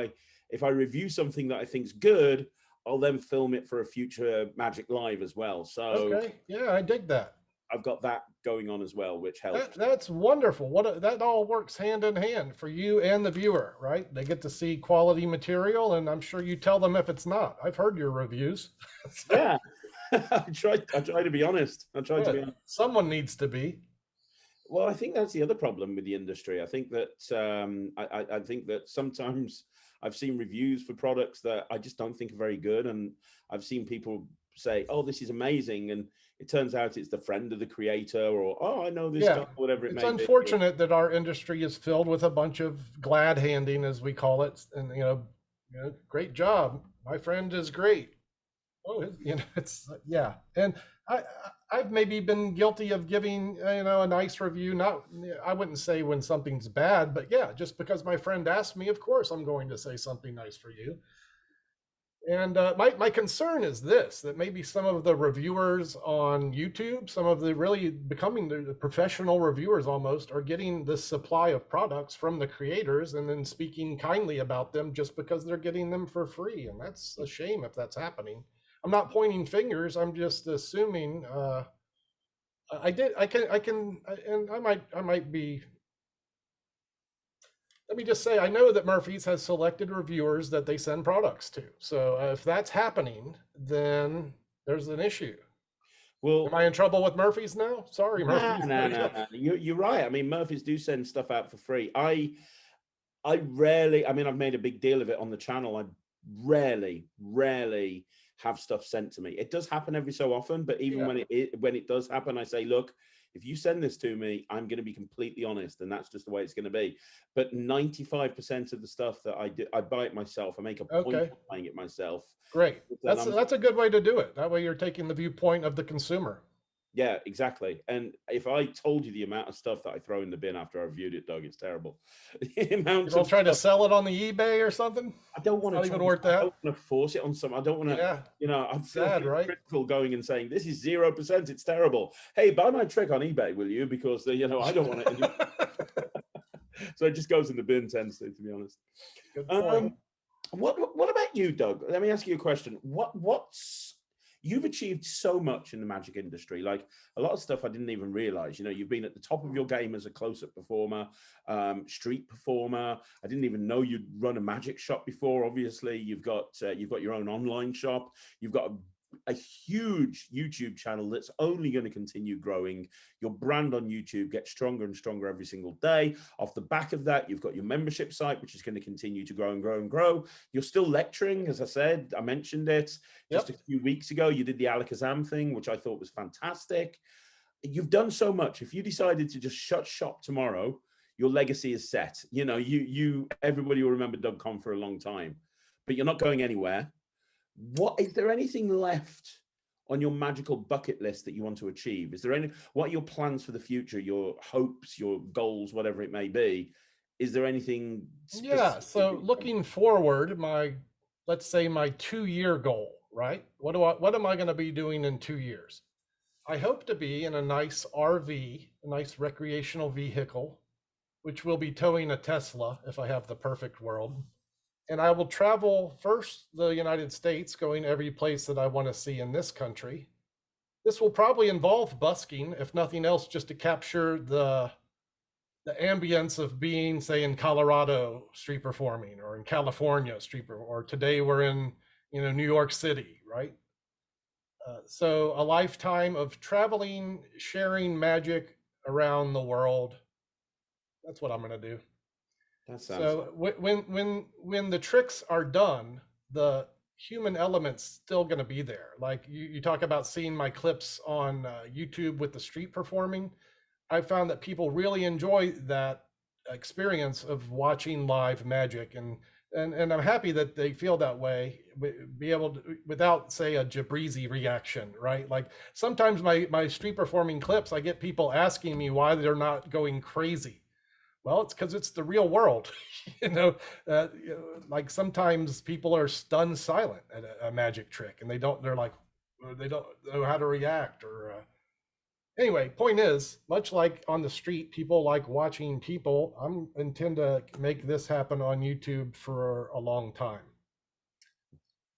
I review something that I think's good, I'll then film it for a future Magic Live as well. So Okay. Yeah, I dig that. I've got that going on as well, which helps. That's wonderful. That all works hand in hand for you and the viewer, right? They get to see quality material, and I'm sure you tell them if it's not. I've heard your reviews. Yeah, I try to be honest. I try to be Good. honest. Someone needs to be. Well, I think that's the other problem with the industry. I think that I think that sometimes I've seen reviews for products that I just don't think are very good, and I've seen people say, "Oh, this is amazing," and it turns out it's the friend of the creator, or "Oh, I know this guy," Yeah. whatever it It's may be. unfortunate that our industry is filled with a bunch of glad handing, as we call it, and great job. My friend is great. Oh, it's yeah. And I I've maybe been guilty of giving a nice review. Not I wouldn't say when something's bad, but yeah, just because my friend asked me, of course I'm going to say something nice for you. And my concern is this, that maybe some of the reviewers on YouTube, some of the really becoming the professional reviewers almost, are getting this supply of products from the creators and then speaking kindly about them just because they're getting them for free. And that's a shame if that's happening. I'm not pointing fingers. I'm just assuming. And I might be. Let me just say, I know that Murphy's has selected reviewers that they send products to. So if that's happening, then there's an issue. Am Well, I in trouble with Murphy's now? Sorry, nah, Murphy's. nah, nah, nah. You're right. I mean, Murphys do send stuff out for free. I rarely. I mean, I've made a big deal of it on the channel. I rarely have stuff sent to me. It does happen every so often, but even Yeah. when it does happen, I say, look, if you send this to me, I'm going to be completely honest, and that's just the way it's going to be. But 95% of the stuff that I do, I buy it myself. I make a point Okay. of buying it myself. Great. And That's a good way to do it. That way you're taking the viewpoint of the consumer. yeah, exactly. And if I told you the amount of stuff that I throw in the bin after I reviewed it, Doug, it's terrible. The You amounts don't of try to stuff. sell it on the eBay or something? I don't It's want not to even try. worth I that. don't want to force it on some. I don't want to. Yeah. I feel Sad, right? critical going and saying this is 0%. It's terrible. Hey, buy my trick on eBay, will you? Because I don't want it. So it just goes in the bin, tends to be honest. Good point. What about you, Doug? Let me ask you a question. What's you've achieved so much in the magic industry, like a lot of stuff I didn't even realize. You've been at the top of your game as a close-up performer, street performer. I didn't even know you'd run a magic shop before. Obviously, you've got your own online shop. You've got a huge YouTube channel that's only going to continue growing. Your brand on YouTube gets stronger and stronger every single day. Off the back of that, you've got your membership site, which is going to continue to grow and grow and grow. You're still lecturing, as I said, I mentioned it just a few weeks ago. You did the Alakazam thing, which I thought was fantastic. You've done so much. If you decided to just shut shop tomorrow, your legacy is set. Everybody will remember Doug Conn for a long time, but you're not going anywhere. What is there anything left on your magical bucket list that you want to achieve? What are your plans for the future, your hopes, your goals, whatever it may be? Is there anything Yeah. specific? So looking forward, let's say my 2-year goal, right? What am I going to be doing in 2 years? I hope to be in a nice RV, a nice recreational vehicle, which will be towing a Tesla if I have the perfect world. And I will travel first the United States, going every place that I want to see in this country. This will probably involve busking, if nothing else, just to capture the ambience of being, say, in Colorado street performing, or in California street performing, or today we're in, New York City, right? So a lifetime of traveling, sharing magic around the world. That's what I'm going to do. That sounds. So when the tricks are done, the human element's still going to be there. Like you talk about seeing my clips on YouTube with the street performing. I found that people really enjoy that experience of watching live magic, and I'm happy that they feel that way. Be able to, without, say, a Jabrizi reaction, right? Like sometimes my street performing clips, I get people asking me why they're not going crazy. Well, it's because it's the real world. Like sometimes people are stunned silent at a magic trick, and they're like, they don't know how to react, or anyway, point is, much like on the street, people like watching people. I'm intend to make this happen on YouTube for a long time.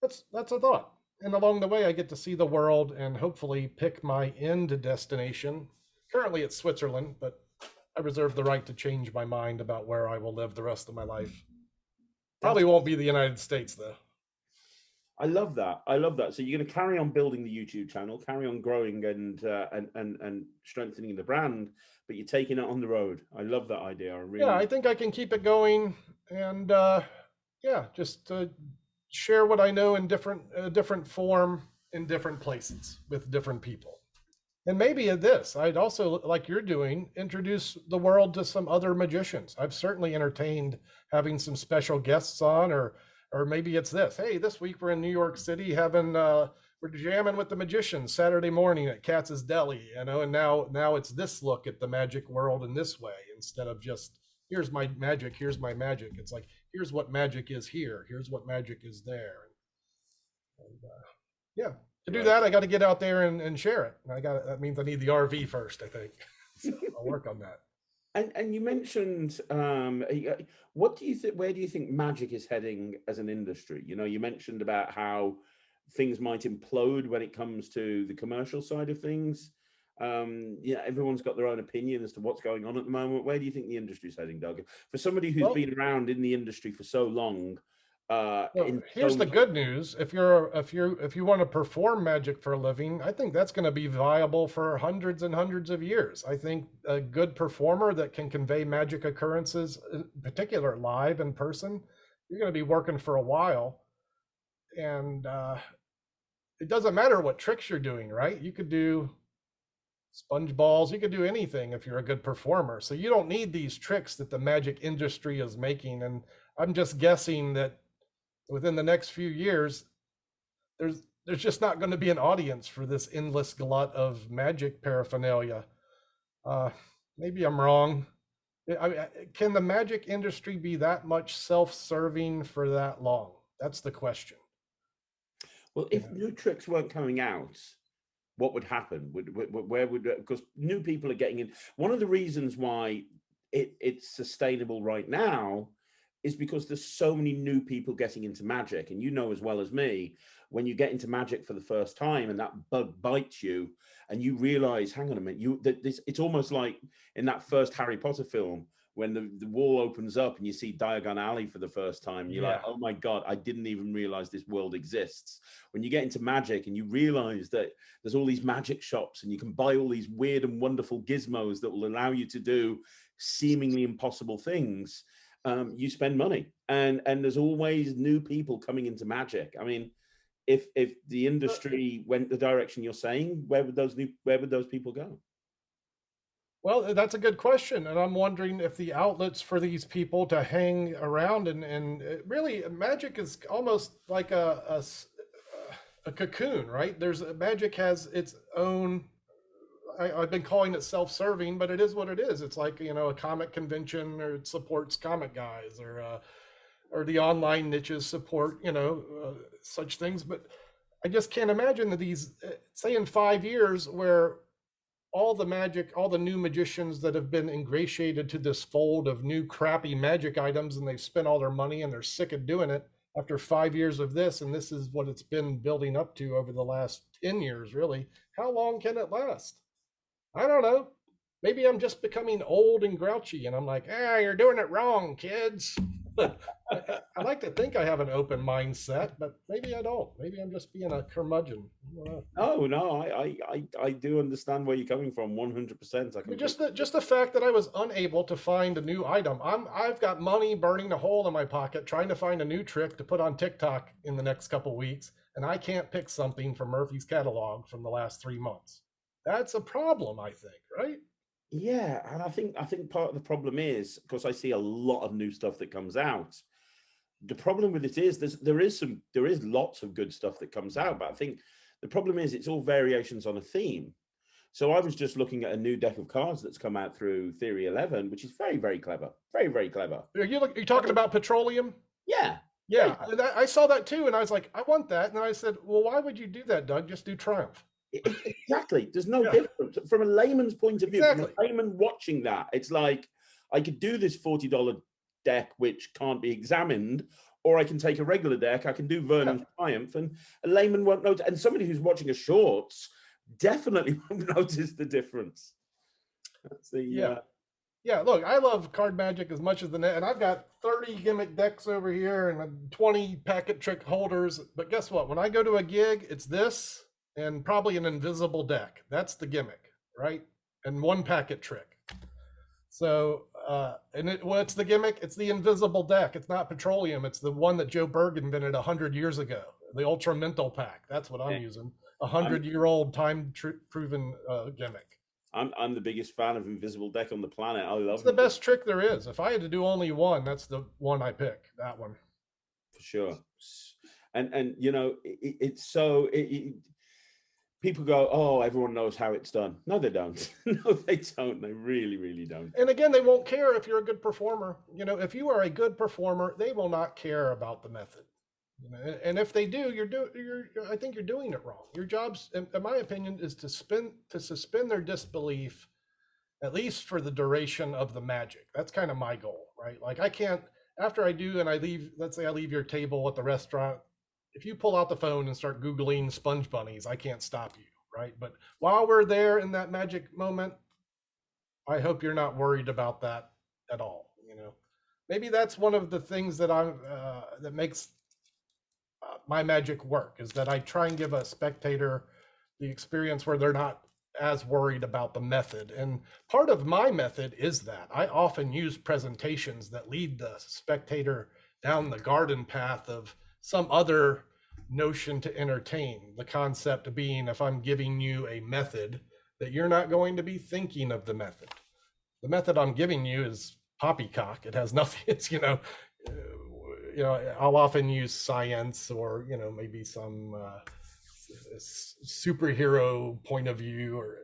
That's a thought. And along the way, I get to see the world and hopefully pick my end destination. Currently, it's Switzerland, but I reserve the right to change my mind about where I will live the rest of my life. Probably won't be the United States, though. I love that. I love that. So you're going to carry on building the YouTube channel, carry on growing and strengthening the brand, but you're taking it on the road. I love that idea. Yeah, I think I can keep it going, and yeah, just share what I know in different form in different places with different people. And maybe this, I'd also, like you're doing, introduce the world to some other magicians. I've certainly entertained having some special guests on, or maybe it's this. Hey, this week we're in New York City having we're jamming with the magicians Saturday morning at Katz's Deli, and now it's this look at the magic world in this way, instead of just here's my magic, here's my magic. It's like here's what magic is here, here's what magic is there. And yeah, to do that, I got to get out there and share it. That means I need the RV first, I think. So I'll work on that. And you mentioned what do you think? Where do you think magic is heading as an industry? You mentioned about how things might implode when it comes to the commercial side of things. Yeah, everyone's got their own opinion as to what's going on at the moment. Where do you think the industry is heading, Doug? For somebody who's been around in the industry for so long, here's the good news. If you want to perform magic for a living, I think that's going to be viable for hundreds and hundreds of years. I think a good performer that can convey magic occurrences, in particular live in person, you're going to be working for a while. And it doesn't matter what tricks you're doing, right? You could do sponge balls, you could do anything if you're a good performer. So you don't need these tricks that the magic industry is making. And I'm just guessing that within the next few years, there's just not going to be an audience for this endless glut of magic paraphernalia. Maybe I'm wrong. Can the magic industry be that much self-serving for that long? That's the question. Well, if new tricks weren't coming out, what would happen? Where would, because new people are getting in. One of the reasons why it's sustainable right now is because there's so many new people getting into magic. And as well as me, when you get into magic for the first time and that bug bites you and you realize, hang on a minute, it's almost like in that first Harry Potter film, when the wall opens up and you see Diagon Alley for the first time, and you're like, oh my God, I didn't even realize this world exists. When you get into magic and you realize that there's all these magic shops and you can buy all these weird and wonderful gizmos that will allow you to do seemingly impossible things, you spend money, and there's always new people coming into magic. I mean, if the industry went the direction you're saying, where would those people go? Well, that's a good question, and I'm wondering if the outlets for these people to hang around and really, magic is almost like a cocoon, right? Magic has its own. I've been calling it self-serving, but it is what it is. It's like a comic convention, or it supports comic guys, or the online niches support such things. But I just can't imagine that these, say in 5 years, where all the magic, all the new magicians that have been ingratiated to this fold of new crappy magic items, and they've spent all their money and they're sick of doing it after 5 years of this, and this is what it's been building up to over the last 10 years, really. How long can it last? I don't know. Maybe I'm just becoming old and grouchy, and I'm like, you're doing it wrong, kids. I like to think I have an open mindset, but maybe I don't. Maybe I'm just being a curmudgeon. No, I do understand where you're coming from 100%. I can just the fact that I was unable to find a new item. I've got money burning a hole in my pocket trying to find a new trick to put on TikTok in the next couple weeks, and I can't pick something from Murphy's catalog from the last 3 months. That's a problem, I think, right? Yeah, and I think part of the problem is because I see a lot of new stuff that comes out. The problem with it is there is lots of good stuff that comes out, but I think the problem is it's all variations on a theme. So I was just looking at a new deck of cards that's come out through Theory 11, which is very, very clever. Very, very clever. Are you talking about petroleum? Yeah. Yeah, I saw that too, and I was like, I want that. And I said, well, why would you do that, Doug? Just do Triumph. Exactly. There's no difference. From a layman's point of view, exactly. From a layman watching that, it's like, I could do this $40 deck, which can't be examined, or I can take a regular deck. I can do Vernon's Triumph, and a layman won't notice. And somebody who's watching a shorts definitely won't notice the difference. That's the yeah. Look, I love card magic as much as the net, and I've got 30 gimmick decks over here and 20 packet trick holders. But guess what? When I go to a gig, it's this and probably an invisible deck. That's the gimmick, right? And one packet trick. So, what's the gimmick? It's the invisible deck. It's not petroleum. It's the one that Joe Berg invented 100 years ago. The Ultra Mental Pack. That's what I'm using. 100-year-old time-proven gimmick. I'm the biggest fan of invisible deck on the planet. I love it. It's the best trick there is. If I had to do only one, that's the one I pick. That one. For sure. And you know, people go, oh, everyone knows how it's done. No, they don't. No, they don't. They really, really don't. And again, they won't care if you're a good performer. You know, if you are a good performer, they will not care about the method. You know, and if they do, I think you're doing it wrong. Your job's, in my opinion, is to suspend their disbelief, at least for the duration of the magic. That's kind of my goal, right? Like I can't, after I do and I leave, let's say I leave your table at the restaurant, if you pull out the phone and start Googling sponge bunnies, I can't stop you, right? But while we're there in that magic moment, I hope you're not worried about that at all. You know, maybe that's one of the things that that makes my magic work, is that I try and give a spectator the experience where they're not as worried about the method. And part of my method is that I often use presentations that lead the spectator down the garden path of some other notion to entertain. The concept being, if I'm giving you a method, that you're not going to be thinking of the method. The method I'm giving you is poppycock. It has nothing. It's, you know, I'll often use science or, you know, maybe some superhero point of view, or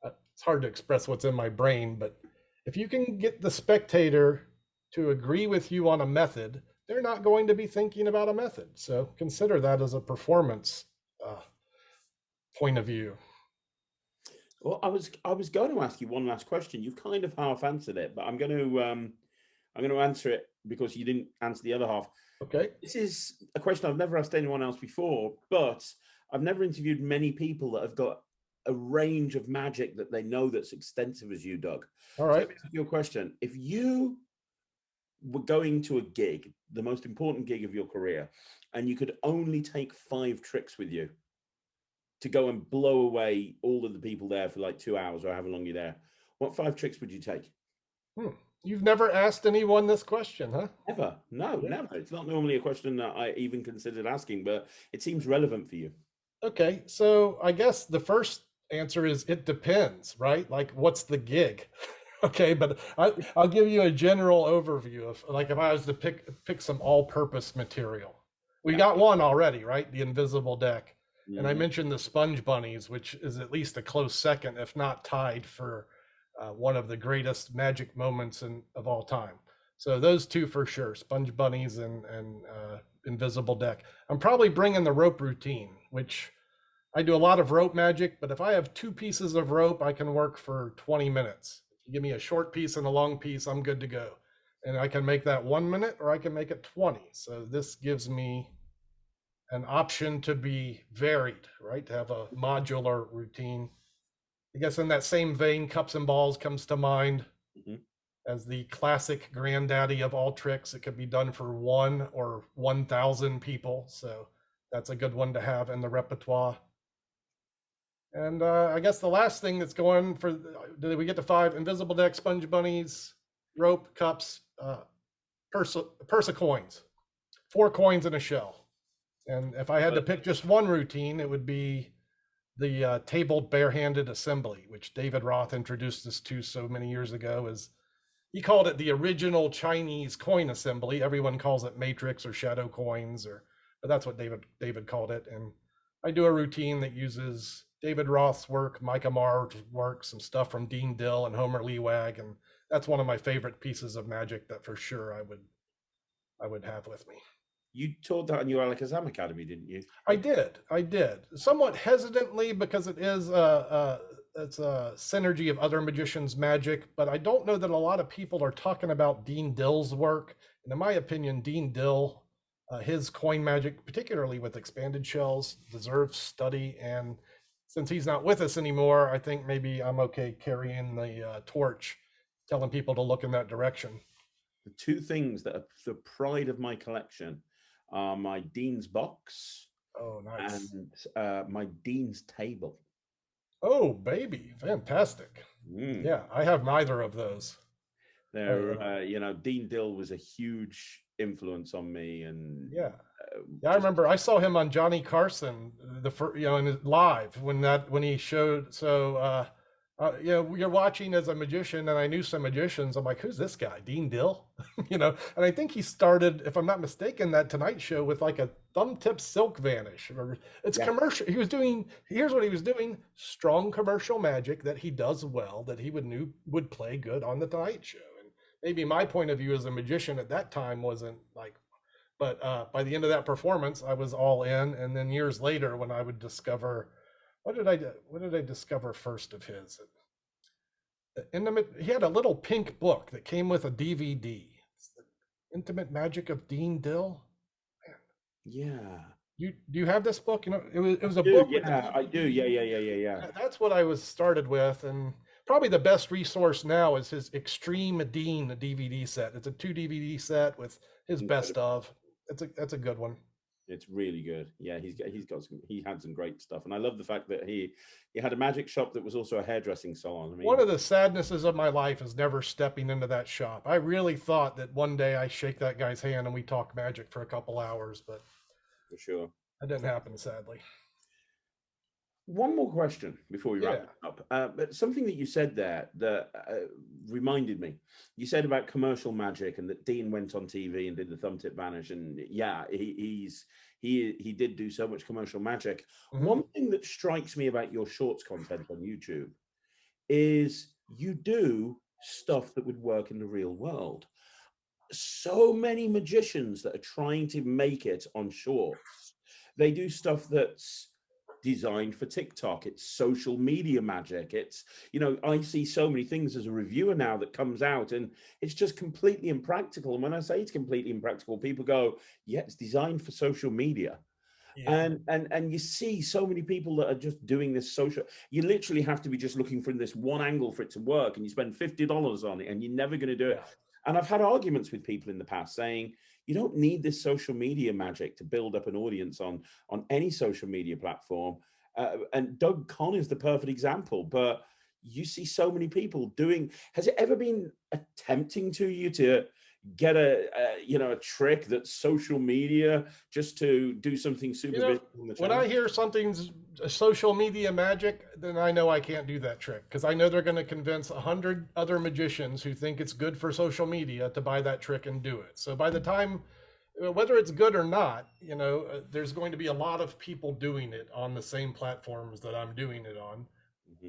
it's hard to express what's in my brain. But if you can get the spectator to agree with you on a method, they're not going to be thinking about a method. So consider that as a performance point of view. Well, I was going to ask you one last question. You've kind of half answered it, but I'm going to answer it because you didn't answer the other half. Okay. This is a question I've never asked anyone else before, but I've never interviewed many people that have got a range of magic that they know that's extensive as you, Doug. All right. So your question: if you were going to a gig, the most important gig of your career, and you could only take 5 tricks with you to go and blow away all of the people there for like 2 hours or however long you're there, what 5 tricks would you take? You've never asked anyone this question, huh? Never. No, never. It's not normally a question that I even considered asking, but it seems relevant for you. Okay, so I guess the first answer is it depends, right? Like, what's the gig? Okay, but I'll give you a general overview of, like, if I was to pick some all-purpose material. We got one already, right? The invisible deck. Mm-hmm. And I mentioned the sponge bunnies, which is at least a close second, if not tied, for one of the greatest magic moments of all time. So those two for sure, sponge bunnies and invisible deck. I'm probably bringing the rope routine, which I do a lot of rope magic, but if I have 2 pieces of rope, I can work for 20 minutes. If you give me a short piece and a long piece, I'm good to go. And I can make that 1 minute or I can make it 20. So this gives me an option to be varied, right? To have a modular routine. I guess in that same vein, cups and balls comes to mind Mhm. as the classic granddaddy of all tricks. It could be done for 1 or 1,000 people. So that's a good one to have in the repertoire. And I guess the last thing that's going for, did we get to 5? Invisible deck, sponge bunnies, rope, cups, purse of coins, 4 coins in a shell. And if I had to pick just one routine, it would be the tabled barehanded assembly, which David Roth introduced us to so many years ago. Is he called it the original Chinese coin assembly. Everyone calls it matrix or shadow coins, but that's what David called it. And I do a routine that uses David Roth's work, Micah Marr's work, some stuff from Dean Dill and Homer Leewag, and that's one of my favorite pieces of magic that for sure I would have with me. You taught that in your Alakazam Academy, didn't you? I did, somewhat hesitantly because it's a synergy of other magicians' magic, but I don't know that a lot of people are talking about Dean Dill's work. And in my opinion, Dean Dill, his coin magic, particularly with expanded shells, deserves study. And since he's not with us anymore, I think maybe I'm okay carrying the torch, telling people to look in that direction. The 2 things that are the pride of my collection are my Dean's box Oh, nice. and my Dean's table. Oh, baby, fantastic. Mm. Yeah, I have neither of those. They're, Dean Dill was a huge influence on me, and Yeah. Yeah, I remember I saw him on Johnny Carson the first, in live when he showed. So, you're watching as a magician, and I knew some magicians. I'm like, who's this guy, Dean Dill? And I think he started, if I'm not mistaken, that Tonight Show with like a thumb tip silk vanish, or it's commercial. He was doing. Here's what he was doing: strong commercial magic that he does well, that he would play good on the Tonight Show. And maybe my point of view as a magician at that time wasn't like. But by the end of that performance, I was all in. And then years later, when I would discover, what did I discover first of his? He had a little pink book that came with a DVD. It's the Intimate Magic of Dean Dill. Man. yeah. Do you have this book? It was a Dude, book with yeah, I do. Yeah. That's what I was started with, and probably the best resource now is his Extreme Dean DVD set. It's a 2 DVD set with his best of. That's a good one. It's really good. Yeah, he had some great stuff, and I love the fact that he had a magic shop that was also a hairdressing salon. I mean, One of the sadnesses of my life is never stepping into that shop. I really thought that one day I shake that guy's hand and we talk magic for a couple hours, but for sure. that didn't happen, sadly. One more question before we wrap it up. But something that you said there that reminded me. You said about commercial magic and that Dean went on TV and did the thumb tip vanish. And yeah, he did do so much commercial magic. Mm-hmm. One thing that strikes me about your shorts content on YouTube is you do stuff that would work in the real world. So many magicians that are trying to make it on shorts, they do stuff that's designed for TikTok. It's social media magic. It's, I see so many things as a reviewer now that comes out and it's just completely impractical. And when I say it's completely impractical, people go, yeah, it's designed for social media. Yeah. And you see so many people that are just doing this social. You literally have to be just looking for this one angle for it to work, and you spend $50 on it and you're never going to do it. And I've had arguments with people in the past saying, you don't need this social media magic to build up an audience on any social media platform. And Doug Conn is the perfect example. But you see so many people doing. Has it ever been tempting to you to get a trick that's social media just to do something super visual on the channel? When I hear something's social media magic, then I know I can't do that trick, because I know they're going to convince 100 other magicians who think it's good for social media to buy that trick and do it. So by the time, whether it's good or not, there's going to be a lot of people doing it on the same platforms that I'm doing it on. Mm-hmm.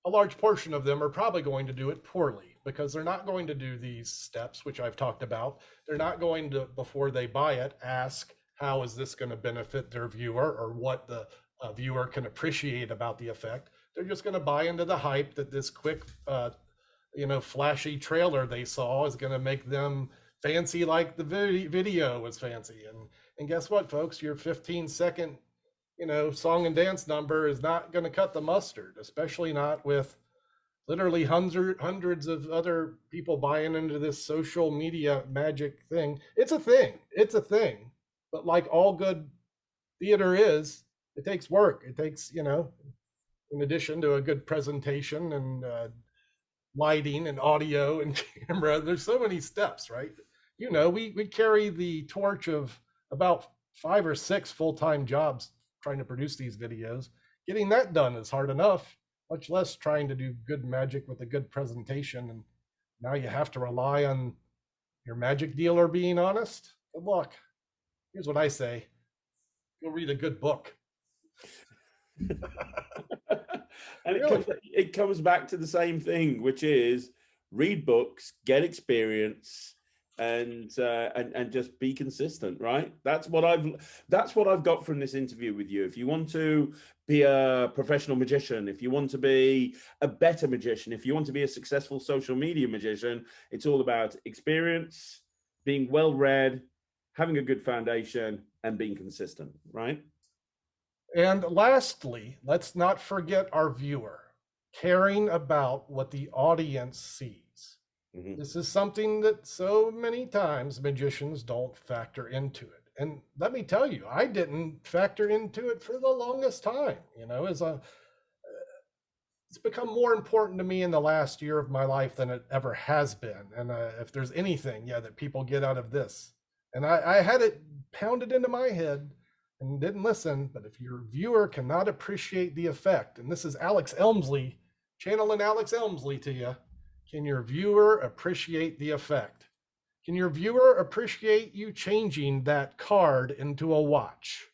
A large portion of them are probably going to do it poorly, because they're not going to do these steps, which I've talked about. They're not going to, before they buy it, ask, how is this going to benefit their viewer, or what the a viewer can appreciate about the effect. They're just going to buy into the hype that this quick, flashy trailer they saw is going to make them fancy like the video was fancy. And guess what, folks? Your 15-second, song and dance number is not going to cut the mustard, especially not with literally hundreds of other people buying into this social media magic thing. It's a thing. It's a thing. But like all good theater is, it takes work. It takes, in addition to a good presentation and lighting and audio and camera, there's so many steps, right? We carry the torch of about 5 or 6 full-time jobs trying to produce these videos. Getting that done is hard enough, much less trying to do good magic with a good presentation. And now you have to rely on your magic dealer being honest. Good luck. Here's what I say: go read a good book. And Really? it comes back to the same thing, which is read books, get experience, and just be consistent, right? That's what I've got from this interview with you. If you want to be a professional magician, if you want to be a better magician, if you want to be a successful social media magician, it's all about experience, being well read, having a good foundation, and being consistent, right? And lastly, let's not forget our viewer, caring about what the audience sees. Mm-hmm. This is something that so many times magicians don't factor into it. And let me tell you, I didn't factor into it for the longest time. It's become more important to me in the last year of my life than it ever has been. And if there's anything, that people get out of this, and I had it pounded into my head and didn't listen. But if your viewer cannot appreciate the effect, and this is Alex Elmsley, channeling Alex Elmsley to you, can your viewer appreciate the effect? Can your viewer appreciate you changing that card into a watch?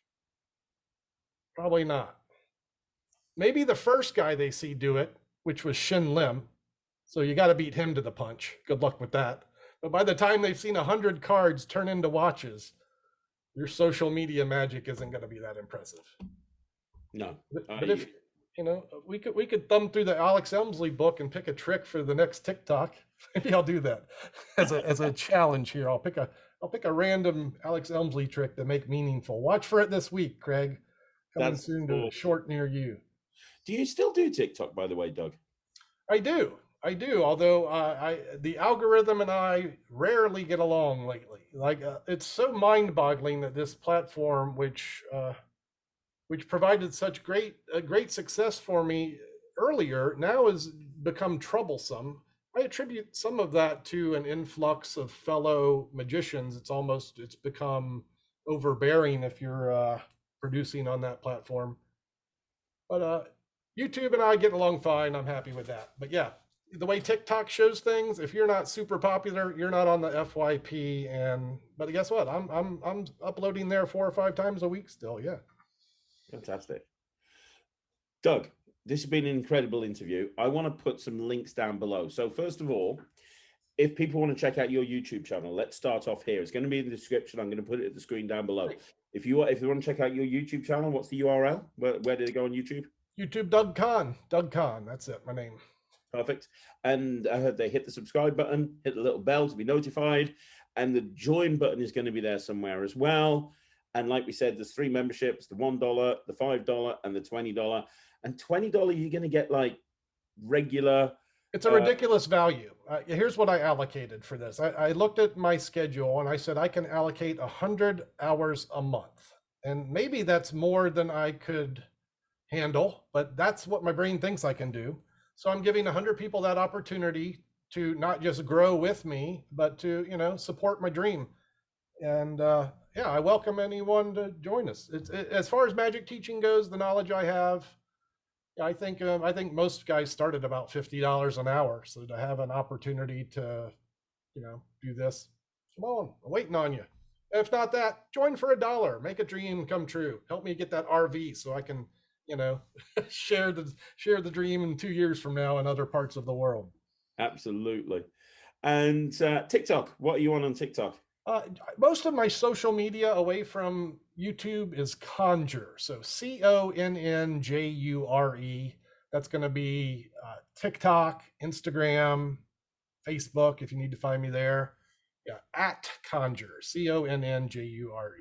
Probably not. Maybe the first guy they see do it, which was Shin Lim. So you got to beat him to the punch. Good luck with that. But by the time they've seen 100 cards turn into watches, your social media magic isn't going to be that impressive. No. But if we could thumb through the Alex Elmsley book and pick a trick for the next TikTok. Maybe I'll do that as a challenge here. I'll pick a random Alex Elmsley trick to make meaningful. Watch for it this week, Craig. Coming soon to a short near you. Do you still do TikTok, by the way, Doug? I do. Although the algorithm and I rarely get along lately. Like it's so mind-boggling that this platform, which provided such great success for me earlier, now has become troublesome. I attribute some of that to an influx of fellow magicians. It's become overbearing if you're producing on that platform. But YouTube and I get along fine. I'm happy with that. But yeah, the way TikTok shows things, if you're not super popular, you're not on the FYP. But guess what? I'm uploading there 4 or 5 times a week still. Yeah. Fantastic. Doug, this has been an incredible interview. I want to put some links down below. So first of all, if people want to check out your YouTube channel, let's start off here. It's going to be in the description. I'm going to put it at the screen down below. Great. If you want to check out your YouTube channel, what's the URL? Where did it go on YouTube? YouTube Doug Conn. Doug Conn. That's it. My name. Perfect. And they hit the subscribe button, hit the little bell to be notified, and the join button is going to be there somewhere as well. And like we said, there's 3 memberships: the $1, the $5, and the $20. And $20, you're going to get like regular. It's a ridiculous value. Here's what I allocated for this. I looked at my schedule and I said I can allocate 100 hours a month. And maybe that's more than I could handle, but that's what my brain thinks I can do. So I'm giving 100 people that opportunity to not just grow with me, but to, support my dream. And I welcome anyone to join us. As far as magic teaching goes, the knowledge I have, I think most guys start at about $50 an hour. So to have an opportunity to, do this, come on, I'm waiting on you. If not that, join for $1. Make a dream come true. Help me get that RV so I can, share the dream in 2 years from now in other parts of the world. Absolutely. And TikTok, what are you on TikTok? Most of my social media away from YouTube is Conjure. So Connjure. That's going to be TikTok, Instagram, Facebook, if you need to find me there. Yeah, at Conjure, Connjure.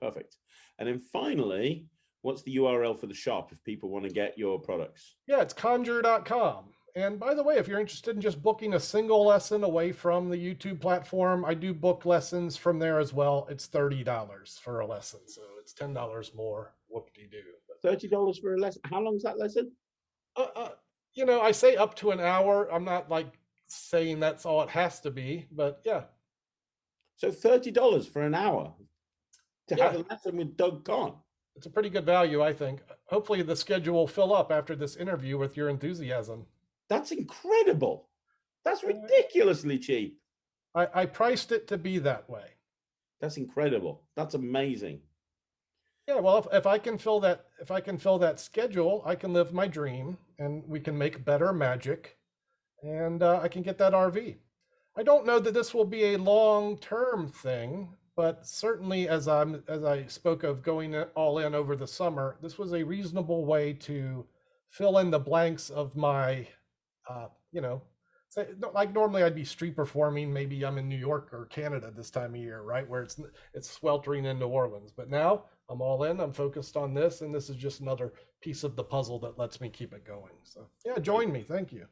Perfect. And then finally, what's the URL for the shop if people want to get your products? Yeah, it's conjure.com. And by the way, if you're interested in just booking a single lesson away from the YouTube platform, I do book lessons from there as well. It's $30 for a lesson, so it's $10 more. Whoop-de-doo. $30 for a lesson. How long is that lesson? Uh, uh, I say up to an hour. I'm not like saying that's all it has to be, but yeah, So $30 for an hour to have yeah, a lesson with Doug Conn. it's a pretty good value, I think. Hopefully, the schedule will fill up after this interview with your enthusiasm. That's incredible. That's Uh, ridiculously cheap. I priced it to be that way. That's incredible. That's amazing. Yeah, well, if I can fill that schedule, I can live my dream, and we can make better magic, and I can get that RV. I don't know that this will be a long-term thing, but certainly as I spoke of going all in over the summer, this was a reasonable way to fill in the blanks of my, uh, you know, say, like normally I'd be street performing. Maybe I'm in New York or Canada this time of year, right, where it's sweltering in New Orleans. But now I'm all in. I'm focused on this, and this is just another piece of the puzzle that lets me keep it going. So yeah, join me. Thank you.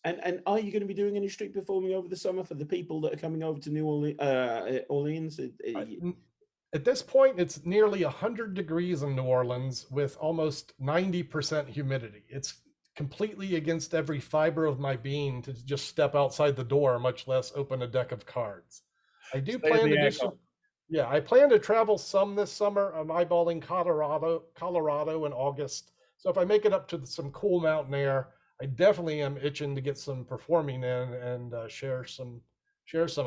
And are you going to be doing any street performing over the summer for the people that are coming over to New Orleans? At this point, it's nearly 100 degrees in New Orleans with almost 90% humidity. It's completely against every fiber of my being to just step outside the door, much less open a deck of cards. I do Stay in plan the to do aircon. some, yeah, I plan to travel some this summer. I'm eyeballing Colorado in August. So if I make it up to some cool mountain air, I definitely am itching to get some performing in and share some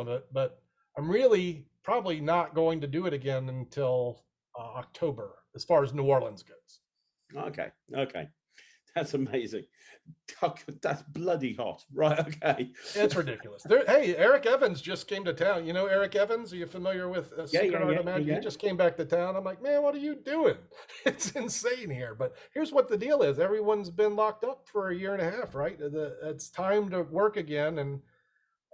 of it. But I'm really probably not going to do it again until October, as far as New Orleans goes. Okay, okay. That's amazing. That's bloody hot. Right, okay. It's ridiculous. Hey, Eric Evans just came to town. You know Eric Evans? Are you familiar with Yeah, Secret Art of Magic? yeah. He just came back to town. I'm like, man, what are you doing? It's insane here. But here's what the deal is: everyone's been locked up for a year and a half, right? It's time to work again. And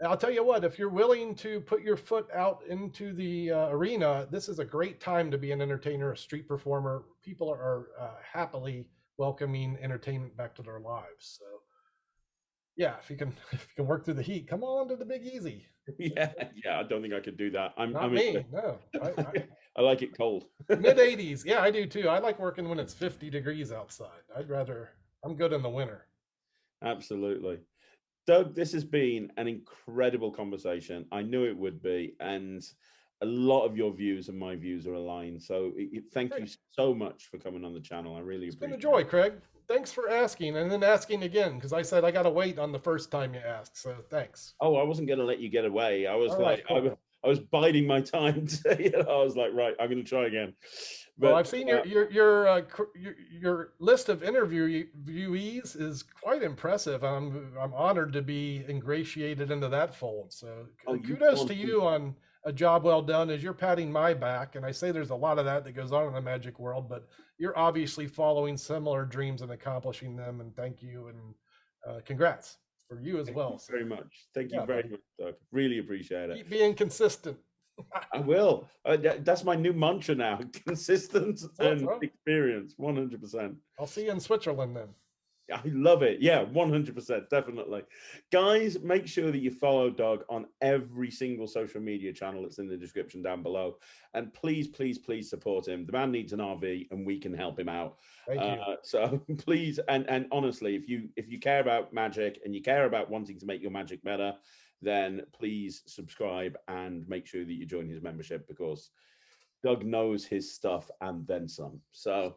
I'll tell you what: if you're willing to put your foot out into the arena, this is a great time to be an entertainer, a street performer. People are happily welcoming entertainment back to their lives. So yeah, if you can work through the heat, come on to the Big Easy. Yeah, yeah. I don't think I could do that. Not me, no. I like it cold. Mid 80s. Yeah, I do too. I like working when it's 50 degrees outside. I'm good in the winter. Absolutely. Doug, this has been an incredible conversation. I knew it would be, and a lot of your views and my views are aligned. So thank you so much for coming on the channel. I really It's been a appreciate joy, it. Craig. Thanks for asking and then asking again because I said I got to wait on the first time you asked. So thanks. Oh, I wasn't going to let you get was All right, like, cool. I was biding my time. I was like, right, I'm going to try again. Well, But I've seen your list of interviewees is quite impressive. I'm honored to be ingratiated into that fold. So kudos to you on a job well done as you're patting my back. And I say there's a lot of that goes on in the magic world, but you're obviously following similar dreams and accomplishing them. And thank you and congrats for you as well. Thank you very much. Thank you Yeah, very buddy. much, Doug. Really appreciate it. Keep being consistent. I will. That's my new mantra now: consistent and Well, experience. 100%. I'll see you in Switzerland then. I love it. Yeah, 100%. Definitely. Guys, make sure that you follow Doug on every single social media channel that's in the description down below. And please, please, please support him. The man needs an RV and we can help him out. Thank you. So please, and honestly, if you care about magic and you care about wanting to make your magic better, then please subscribe and make sure that you join his membership because Doug knows his stuff and then some. So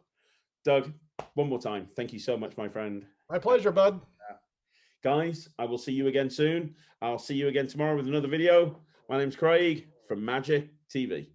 Doug, one more time, thank you so much, my friend. My pleasure, bud. Guys, I will see you again soon. I'll see you again tomorrow with another video. My name's Craig from Magic TV.